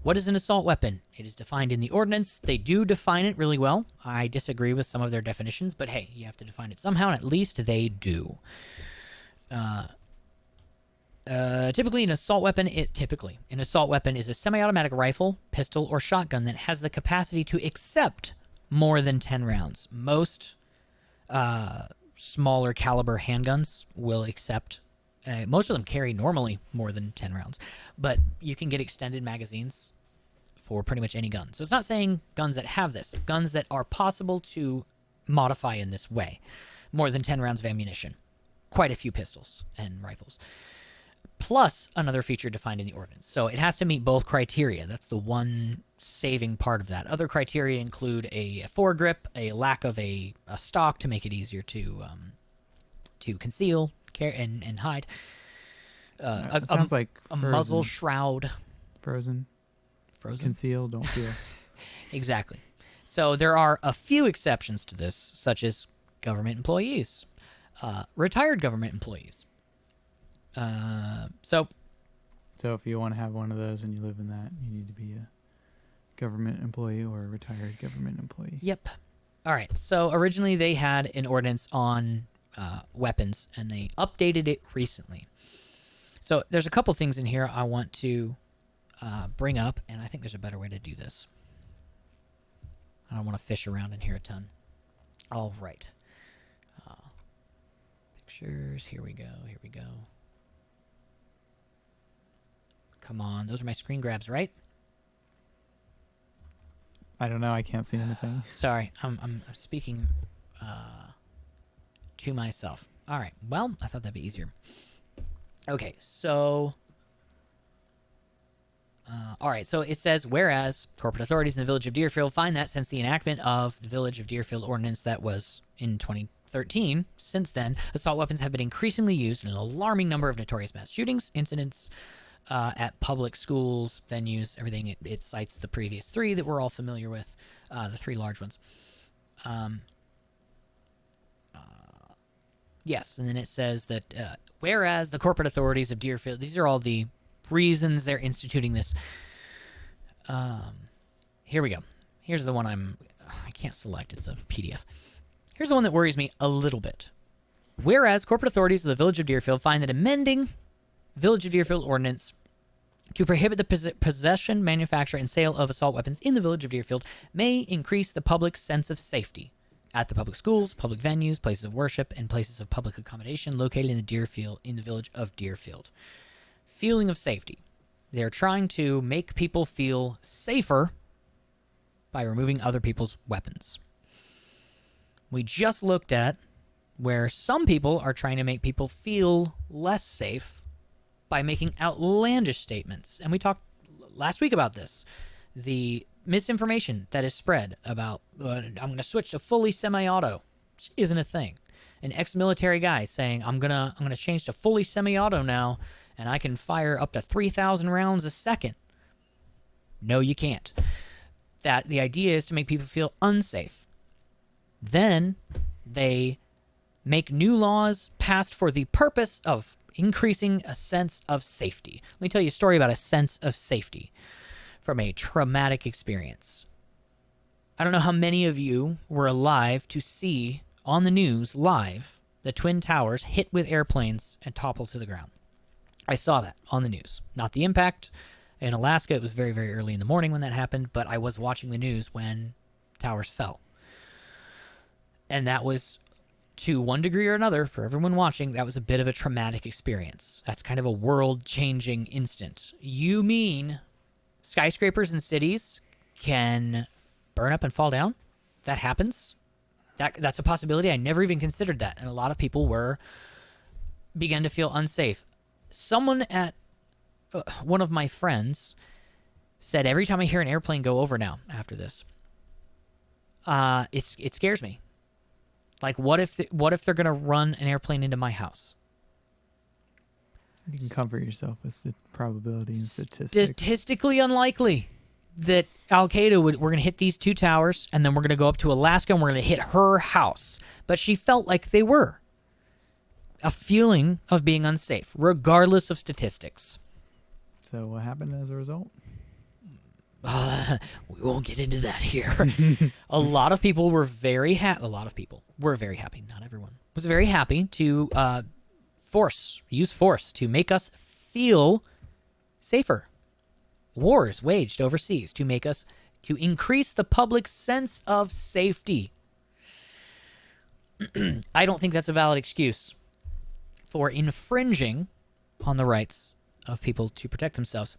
What is an assault weapon? It is defined in the ordinance. They do define it really well. I disagree with some of their definitions, but hey, you have to define it somehow, and at least they do. Typically, an assault weapon is a semi-automatic rifle, pistol, or shotgun that has the capacity to accept more than 10 rounds. Most smaller caliber handguns will accept. Most of them carry normally more than 10 rounds, but you can get extended magazines for pretty much any gun. So it's not saying guns that have this, guns that are possible to modify in this way. More than 10 rounds of ammunition. Quite a few pistols and rifles. Plus another feature defined in the ordinance. So it has to meet both criteria. That's the one saving part of that. Other criteria include a foregrip, a lack of a stock to make it easier to conceal and hide. It sounds like a muzzle shroud. Frozen. Conceal, don't feel. Exactly. So there are a few exceptions to this, such as government employees, retired government employees. So if you want to have one of those and you live in that, you need to be a government employee or a retired government employee. Yep. All right. So originally they had an ordinance on weapons, and they updated it recently. So there's a couple things in here I want to bring up, and I think there's a better way to do this. I don't want to fish around in here a ton. All right. Pictures. Here we go. Here we go. Come on. Those are my screen grabs, right? I don't know. I can't see anything. Sorry. I'm speaking to myself. All right. Well, I thought that'd be easier. Okay. So... all right, so it says, whereas corporate authorities in the Village of Deerfield find that since the enactment of the Village of Deerfield ordinance that was in 2013, since then, assault weapons have been increasingly used in an alarming number of notorious mass shootings, incidents at public schools, venues, everything. It cites the previous three that we're all familiar with, the three large ones. Yes, and then it says that whereas the corporate authorities of Deerfield, these are all the reasons they're instituting this. Here we go. Here's the one I can't select. It's a PDF. Here's the one that worries me a little bit. Whereas corporate authorities of the Village of Deerfield find that amending Village of Deerfield ordinance to prohibit the possession, manufacture, and sale of assault weapons in the Village of Deerfield may increase the public's sense of safety at the public schools, public venues, places of worship, and places of public accommodation located in the Village of Deerfield. Feeling of safety. They're trying to make people feel safer by removing other people's weapons. We just looked at where some people are trying to make people feel less safe by making outlandish statements. And we talked last week about this. The misinformation that is spread about, I'm going to switch to fully semi-auto, which isn't a thing. An ex-military guy saying, I'm gonna change to fully semi-auto now, and I can fire up to 3,000 rounds a second. No, you can't. That the idea is to make people feel unsafe. Then they make new laws passed for the purpose of increasing a sense of safety. Let me tell you a story about a sense of safety from a traumatic experience. I don't know how many of you were alive to see on the news live the Twin Towers hit with airplanes and topple to the ground. I saw that on the news. Not the impact. In Alaska, it was very, very early in the morning when that happened, but I was watching the news when towers fell. And that was, to one degree or another, for everyone watching, that was a bit of a traumatic experience. That's kind of a world-changing instant. You mean skyscrapers in cities can burn up and fall down? That happens? That's a possibility. I never even considered that. And a lot of people began to feel unsafe. Someone at one of my friends said every time I hear an airplane go over now after this, it scares me. Like, what if they're gonna run an airplane into my house? You can comfort yourself with the probability and statistics. Statistically unlikely that Al-Qaeda we're going to hit these two towers, and then we're going to go up to Alaska, and we're going to hit her house. But she felt like they were. A feeling of being unsafe, regardless of statistics. So what happened as a result? We won't get into that here. A lot of people were very happy. A lot of people were very happy. Not everyone was very happy to use force to make us feel safer. Wars waged overseas to increase the public's sense of safety. I don't think that's a valid excuse for infringing on the rights of people to protect themselves.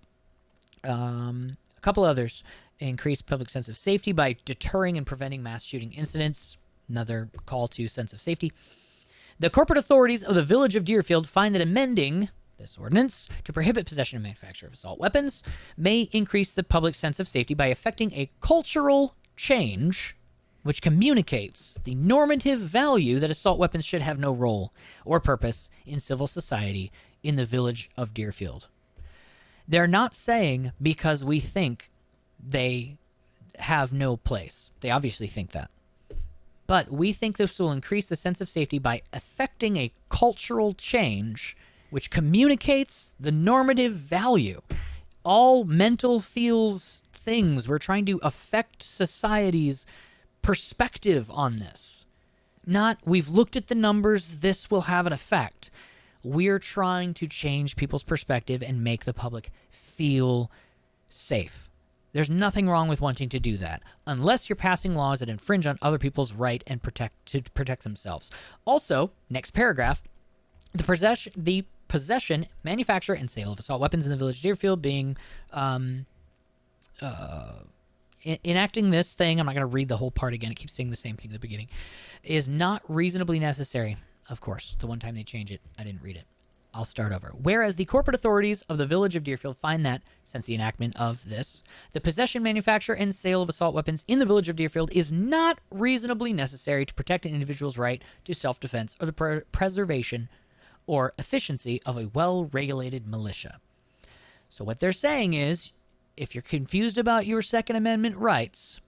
A couple others. Increase public sense of safety by deterring and preventing mass shooting incidents. Another call to sense of safety. The corporate authorities of the Village of Deerfield find that amending this ordinance to prohibit possession and manufacture of assault weapons may increase the public sense of safety by effecting a cultural change which communicates the normative value that assault weapons should have no role or purpose in civil society in the Village of Deerfield. They're not saying because we think they have no place. They obviously think that. But we think this will increase the sense of safety by effecting a cultural change which communicates the normative value. All mental feels things. We're trying to affect society's perspective on this. Not, we've looked at the numbers, this will have an effect. We're trying to change people's perspective and make the public feel safe. There's nothing wrong with wanting to do that, unless you're passing laws that infringe on other people's right and protect themselves. Also, next paragraph, the possession, manufacture, and sale of assault weapons in the village of Deerfield being enacting this thing. I'm not going to read the whole part again. It keeps saying the same thing at the beginning. Is not reasonably necessary. Of course, the one time they change it, I didn't read it. I'll start over. Whereas the corporate authorities of the village of Deerfield find that, since the enactment of this, the possession, manufacture, and sale of assault weapons in the village of Deerfield is not reasonably necessary to protect an individual's right to self-defense or the preservation or efficiency of a well-regulated militia. So what they're saying is, if you're confused about your Second Amendment rights,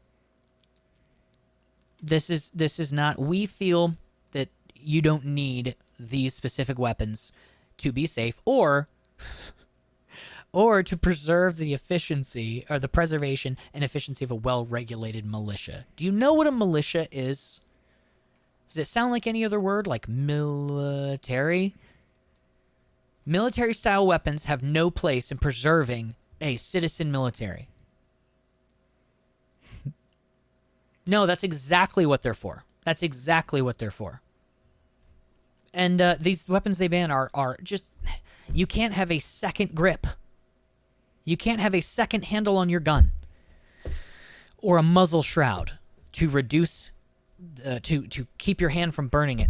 this is not, we feel that you don't need these specific weapons to be safe or to preserve the efficiency or the preservation and efficiency of a well-regulated militia. Do you know what a militia is? Does it sound like any other word, like military? Military-style weapons have no place in preserving a citizen military. No, that's exactly what they're for. That's exactly what they're for. And these weapons they ban are just... You can't have a second grip. You can't have a second handle on your gun. Or a muzzle shroud to reduce... to keep your hand from burning it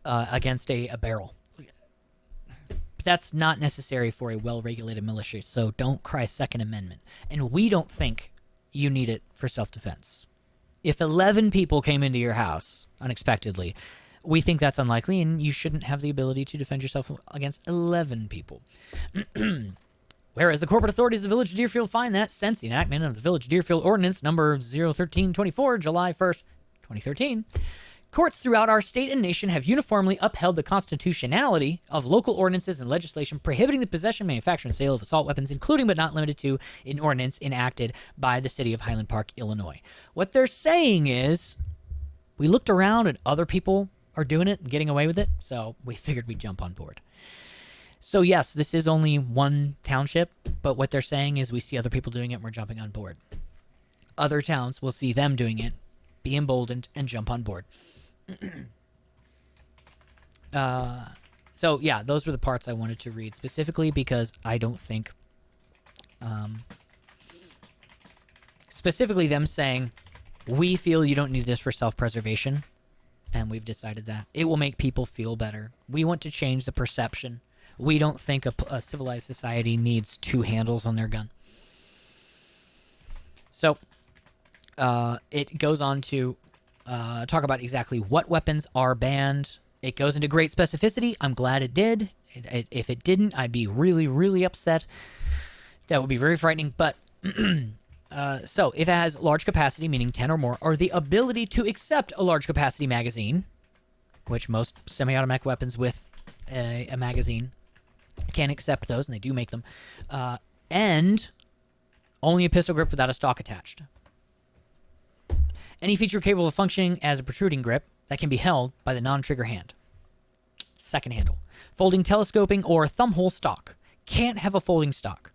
against a barrel. But that's not necessary for a well-regulated militia, so don't cry Second Amendment. And we don't think you need it for self-defense. If 11 people came into your house unexpectedly... We think that's unlikely, and you shouldn't have the ability to defend yourself against 11 people. Whereas the corporate authorities of the Village of Deerfield find that since the enactment of the Village of Deerfield Ordinance number 01324, July 1st, 2013, courts throughout our state and nation have uniformly upheld the constitutionality of local ordinances and legislation prohibiting the possession, manufacture, and sale of assault weapons, including but not limited to an ordinance enacted by the city of Highland Park, Illinois. What they're saying is, we looked around and other people are doing it and getting away with it, so we figured we'd jump on board. So yes, this is only one township, but what they're saying is we see other people doing it and we're jumping on board. Other towns will see them doing it, be emboldened, and jump on board. So yeah, those were the parts I wanted to read specifically because I don't think... specifically them saying, we feel you don't need this for self-preservation. And we've decided that. It will make people feel better. We want to change the perception. We don't think a civilized society needs two handles on their gun. So, it goes on to talk about exactly what weapons are banned. It goes into great specificity. I'm glad it did. If it didn't, I'd be really, really upset. That would be very frightening. But... So, if it has large capacity, meaning 10 or more, or the ability to accept a large capacity magazine, which most semi-automatic weapons with a magazine can accept those, and they do make them, and only a pistol grip without a stock attached. Any feature capable of functioning as a protruding grip that can be held by the non-trigger hand. Second handle. Folding, telescoping, or thumbhole stock. Can't have a folding stock.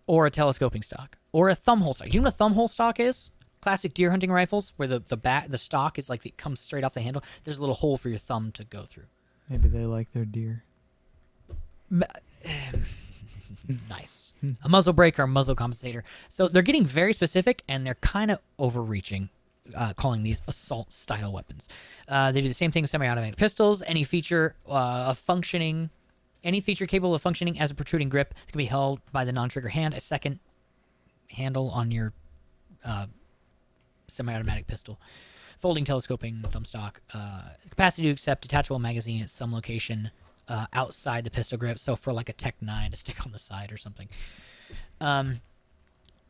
Or a telescoping stock. Or a thumbhole stock. Do you know what a thumbhole stock is? Classic deer hunting rifles, where the stock is like it comes straight off the handle. There's a little hole for your thumb to go through. Maybe they like their deer. Nice. A muzzle brake or a muzzle compensator. So they're getting very specific, and they're kind of overreaching, calling these assault-style weapons. They do the same thing with semi-automatic pistols. Any feature capable of functioning as a protruding grip that can be held by the non-trigger hand, a second handle on your semi-automatic pistol. Folding, telescoping, thumb stock. Capacity to accept detachable magazine at some location outside the pistol grip. So for like a Tech 9 to stick on the side or something.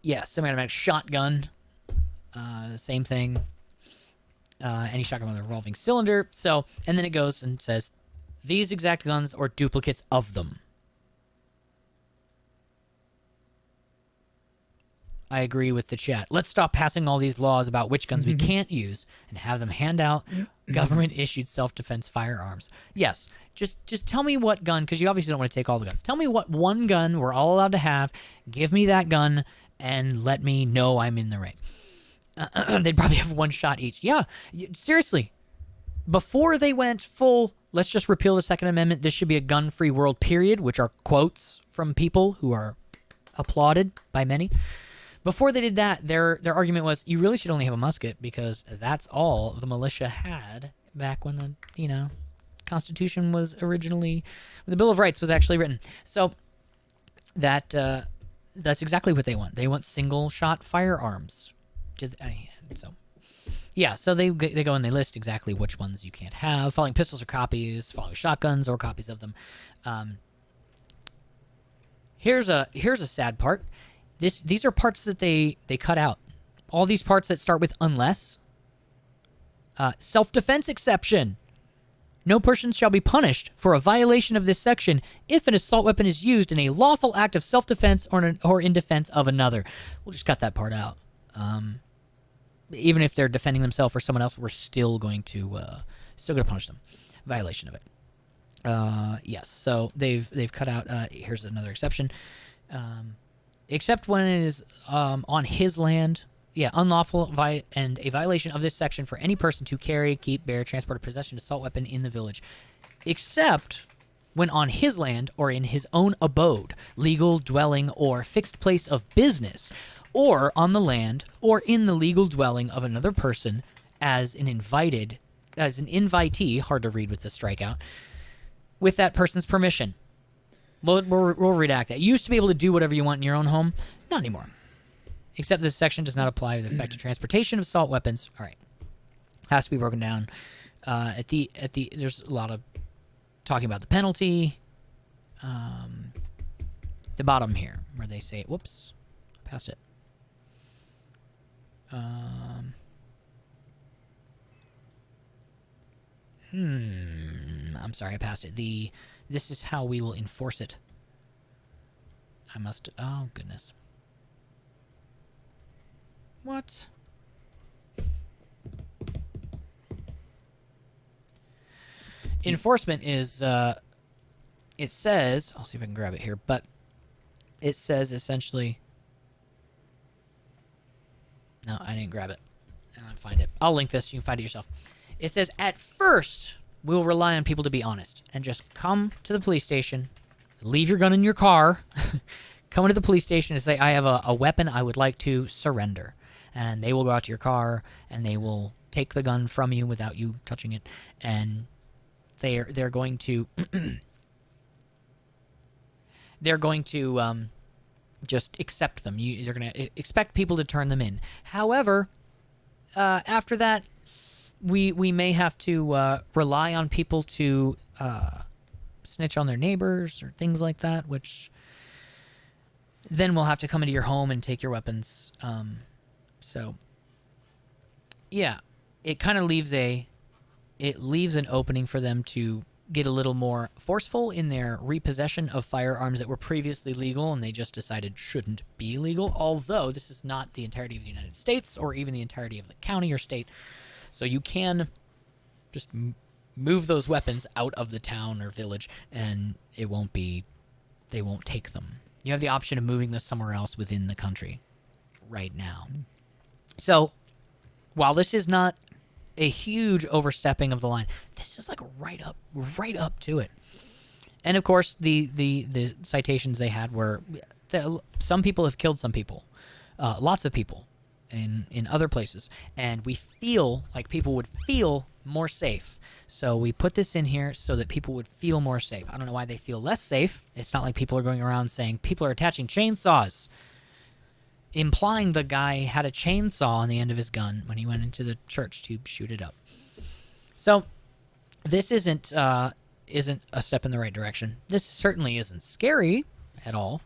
Yeah, semi-automatic shotgun. Same thing. Any shotgun with a revolving cylinder. So, and then it goes and says, these exact guns or duplicates of them. I agree with the chat. Let's stop passing all these laws about which guns we can't use and have them hand out government-issued self-defense firearms. Yes, just tell me what gun, because you obviously don't want to take all the guns. Tell me what one gun we're all allowed to have. Give me that gun and let me know I'm in the right. They'd probably have one shot each. Yeah, seriously. Before they went full, let's just repeal the Second Amendment, this should be a gun-free world, period, which are quotes from people who are applauded by many. Before they did that, their argument was, you really should only have a musket because that's all the militia had back when the Constitution was originally, when the Bill of Rights was actually written. So that's exactly what they want. They want single-shot firearms. So they go and they list exactly which ones you can't have. Following pistols or copies, following shotguns or copies of them. Here's a sad part. These are parts that they cut out. All these parts that start with unless. Self-defense exception. No person shall be punished for a violation of this section if an assault weapon is used in a lawful act of self-defense or in defense of another. We'll just cut that part out. Even if they're defending themselves or someone else, we're still going to punish them. Violation of it. Yes. So they've cut out. Here's another exception. Except when it is on his land. Yeah, unlawful and a violation of this section for any person to carry, keep, bear, transport, or possession of assault weapon in the village. Except when on his land or in his own abode, legal dwelling, or fixed place of business, or on the land or in the legal dwelling of another person as an invitee, hard to read with the strikeout, with that person's permission. We'll redact that. You used to be able to do whatever you want in your own home. Not anymore. Except this section does not apply to the effective transportation of assault weapons. All right. Has to be broken down. There's a lot of talking about the penalty. The bottom here, where they say, whoops, passed it. I'm sorry, I passed it. This is how we will enforce it. Oh, goodness. What? Enforcement is, it says, I'll see if I can grab it here, but it says essentially, no, I didn't grab it. I don't find it. I'll link this. You can find it yourself. It says, at first, we'll rely on people to be honest and just come to the police station, leave your gun in your car, come into the police station and say, I have a weapon I would like to surrender. And they will go out to your car and they will take the gun from you without you touching it. And they're going to just accept them. You're going to expect people to turn them in. However, after that, we may have to rely on people to snitch on their neighbors or things like that, which then we'll have to come into your home and take your weapons. So, yeah, it kind of leaves an opening for them to get a little more forceful in their repossession of firearms that were previously legal and they just decided shouldn't be legal, although this is not the entirety of the United States or even the entirety of the county or state. So you can just move those weapons out of the town or village and they won't take them. You have the option of moving this somewhere else within the country right now. So, while this is not a huge overstepping of the line, this is like right up to it. And of course, the citations they had were some people have killed some people, lots of people in other places, and we feel like people would feel more safe. So we put this in here so that people would feel more safe. I don't know why they feel less safe. It's not like people are going around saying people are attaching chainsaws, implying the guy had a chainsaw on the end of his gun when he went into the church to shoot it up. So this isn't a step in the right direction. This certainly isn't scary at all.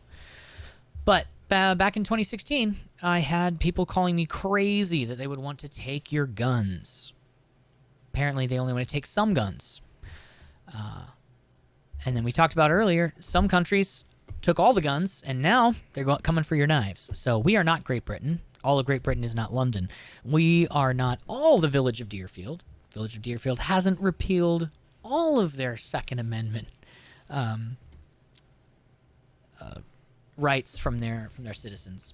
But back in 2016, I had people calling me crazy that they would want to take your guns. Apparently, they only want to take some guns. And then we talked about earlier, some countries took all the guns, and now they're coming for your knives. So we are not Great Britain. All of Great Britain is not London. We are not all the Village of Deerfield. Village of Deerfield hasn't repealed all of their Second Amendment rights from their citizens.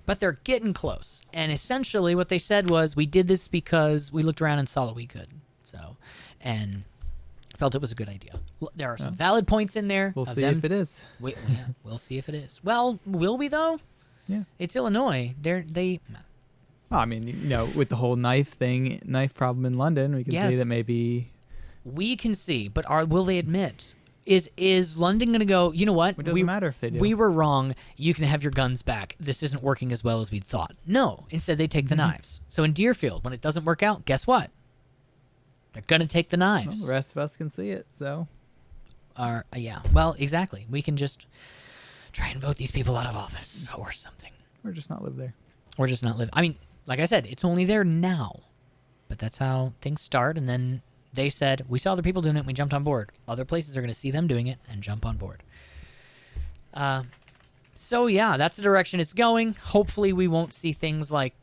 But they're getting close. And essentially what they said was, we did this because we looked around and saw that we could. So, and felt it was a good idea. There are some valid points in there. We'll see if it is. We'll see if it is. Well, will we though? Yeah. It's Illinois. They. I mean, with the whole knife problem in London, we can see that maybe. We can see, but will they admit? Is London going to go, you know what? It doesn't matter if they do. We were wrong. You can have your guns back. This isn't working as well as we'd thought. No. Instead, they take the knives. So in Deerfield, when it doesn't work out, guess what? They're going to take the knives. Well, the rest of us can see it, so. Yeah. Well, exactly. We can just try and vote these people out of office or something. Or just not live there. Or just not live. I mean, like I said, it's only there now. But that's how things start, and then they said, we saw other people doing it and we jumped on board. Other places are going to see them doing it and jump on board. So, yeah, that's the direction it's going. Hopefully we won't see things like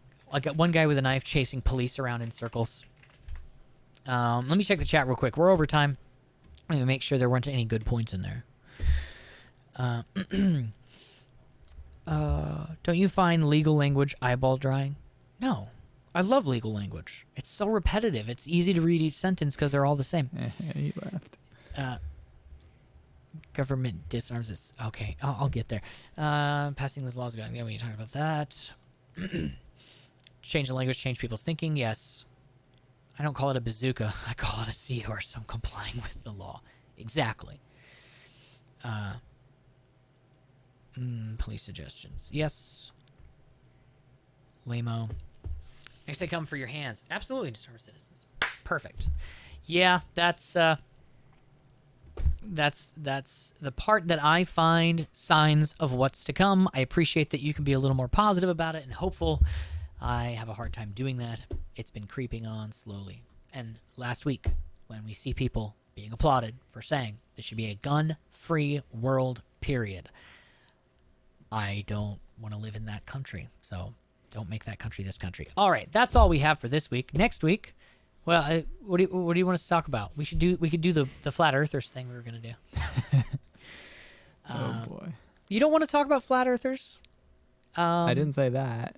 one guy with a knife chasing police around in circles. Let me check the chat real quick. We're over time. Let me make sure there weren't any good points in there. Don't you find legal language eyeball drying? No. I love legal language. It's so repetitive. It's easy to read each sentence because they're all the same. You laughed. Government disarms us. Okay, I'll get there. Passing these laws. Yeah, we talked about that. Change the language, change people's thinking. Yes. I don't call it a bazooka. I call it a seahorse. I'm complying with the law. Exactly. Police suggestions. Yes. Lame-o. Next they come for your hands. Absolutely, disarm citizens. Perfect. Yeah, that's the part that I find signs of what's to come. I appreciate that you can be a little more positive about it and hopeful. I have a hard time doing that. It's been creeping on slowly. And last week, when we see people being applauded for saying there should be a gun-free world, period, I don't want to live in that country. So don't make that country this country. All right, that's all we have for this week. Next week, well, what do you want us to talk about? We could do the flat earthers thing we were gonna do. Oh boy! You don't want to talk about flat earthers? I didn't say that.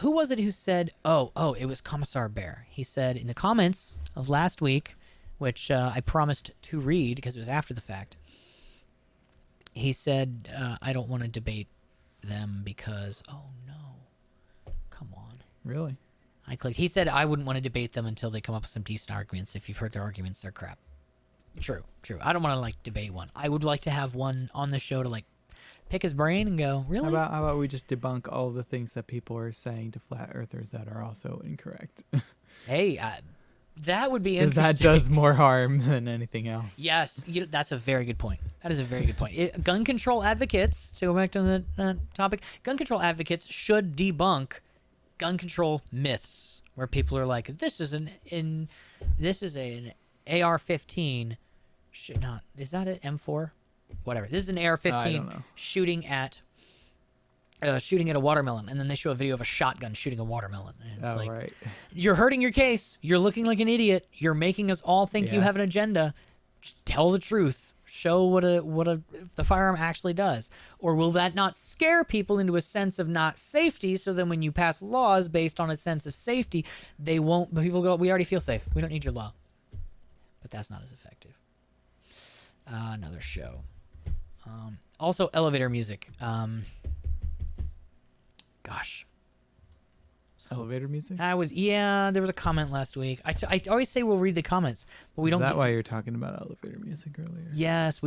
Who was it who said? Oh, it was Commissar Bear. He said in the comments of last week, which I promised to read because it was after the fact. He said, "I don't want to debate them because oh no." Come on. Really? I clicked. He said I wouldn't want to debate them until they come up with some decent arguments. If you've heard their arguments, they're crap. True. I don't want to debate one. I would like to have one on the show to pick his brain and go, really? How about we just debunk all the things that people are saying to flat earthers that are also incorrect? Hey, that would be interesting. Because that does more harm than anything else. Yes, that's a very good point. That is a very good point. Gun control advocates, to go back to the topic, gun control advocates should debunk gun control myths where people are like, this is an AR-15. Should not. Is that an M4? Whatever. This is an AR-15 shooting at a watermelon, and then they show a video of a shotgun shooting a watermelon. And it's right. You're hurting your case. You're looking like an idiot. You're making us all think you have an agenda. Just tell the truth. Show what the firearm actually does. Or will that not scare people into a sense of not safety? So then when you pass laws based on a sense of safety, they won't. But people go, we already feel safe. We don't need your law. But that's not as effective. Another show. Also, elevator music. Gosh. Elevator music? There was a comment last week. I always say we'll read the comments, but we don't. Is that why you're talking about elevator music earlier? Yes,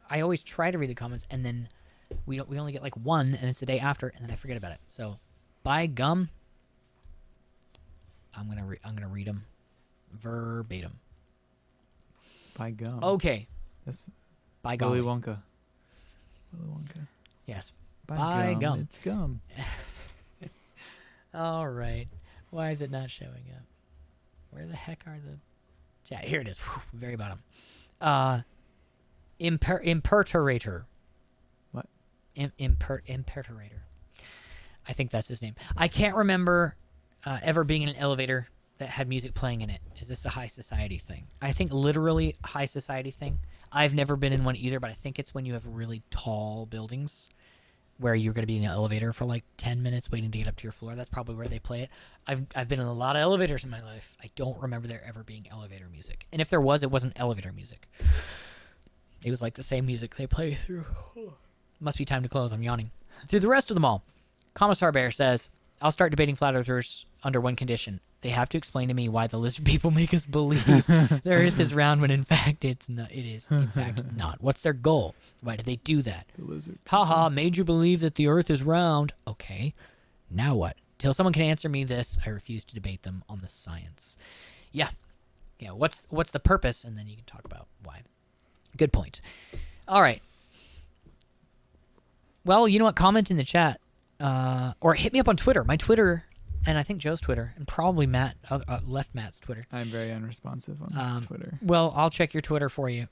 I always try to read the comments, and then we only get one, and it's the day after, and then I forget about it. So, by gum, I'm gonna read them verbatim. By gum. Okay. That's by golly. Willy Wonka. Willy Wonka. Yes. By gum. It's gum. All right. Why is it not showing up? Where the heck are the... Yeah, here it is. Whew, very bottom. Imperturator. Imperator. I think that's his name. I can't remember ever being in an elevator that had music playing in it. Is this a high society thing? I think literally high society thing. I've never been in one either, but I think it's when you have really tall buildings where you're going to be in an elevator for like 10 minutes waiting to get up to your floor. That's probably where they play it. I've been in a lot of elevators in my life. I don't remember there ever being elevator music. And if there was, it wasn't elevator music. It was like the same music they play through. Must be time to close. I'm yawning. Through the rest of them all. Commissar Bear says, I'll start debating flat earthers under one condition. They have to explain to me why the lizard people make us believe the earth is round when in fact it's not. It is in fact not. What's their goal? Why do they do that? The lizard. Haha, made you believe that the earth is round. Okay, now what? Till someone can answer me this, I refuse to debate them on the science. Yeah. What's the purpose? And then you can talk about why. Good point. All right. Well, you know what? Comment in the chat. Or hit me up on Twitter. My Twitter, and I think Joe's Twitter, and probably left Matt's Twitter. I'm very unresponsive on Twitter. Well, I'll check your Twitter for you.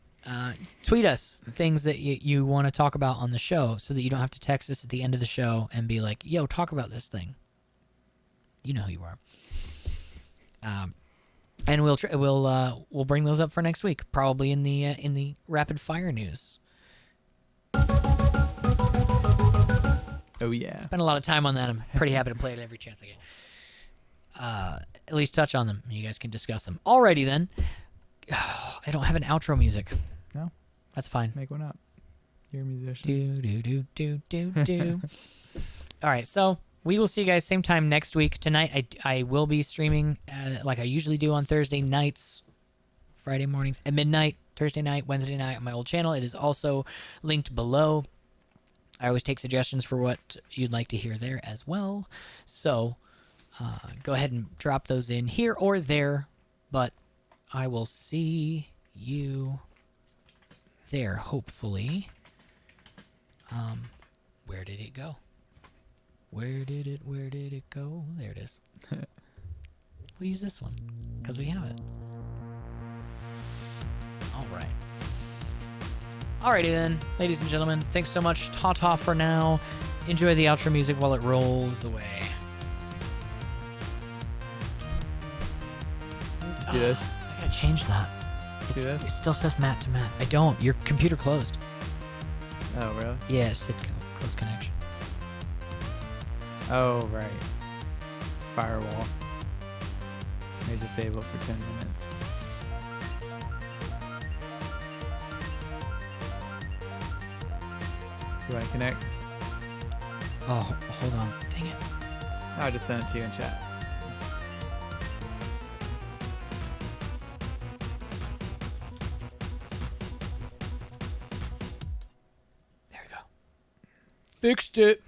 Tweet us things that you want to talk about on the show so that you don't have to text us at the end of the show and be like, yo, talk about this thing. You know who you are. And we'll bring those up for next week, probably in the rapid fire news. Oh, yeah. Spend a lot of time on that. I'm pretty happy to play it every chance I get. At least touch on them. You guys can discuss them. Alrighty, then. I don't have an outro music. No? That's fine. Make one up. You're a musician. Do. All right, so we will see you guys same time next week. Tonight, I will be streaming like I usually do on Thursday nights, Friday mornings, at midnight, Thursday night, Wednesday night on my old channel. It is also linked below. I always take suggestions for what you'd like to hear there as well. So go ahead and drop those in here or there. But I will see you there, hopefully. Where did it go? Where did it go? There it is. We'll use this one because we have it. All right. Alrighty then, ladies and gentlemen, thanks so much. Ta-ta for now. Enjoy the outro music while it rolls away. See this? I gotta change that. See this? It still says Matt to Matt. I don't. Your computer closed. Oh, really? Yeah, it said close connection. Oh, right. Firewall. May disable for 10 minutes. Do I connect? Oh, hold on. Dang it. I'll just send it to you in chat. There we go. Fixed it.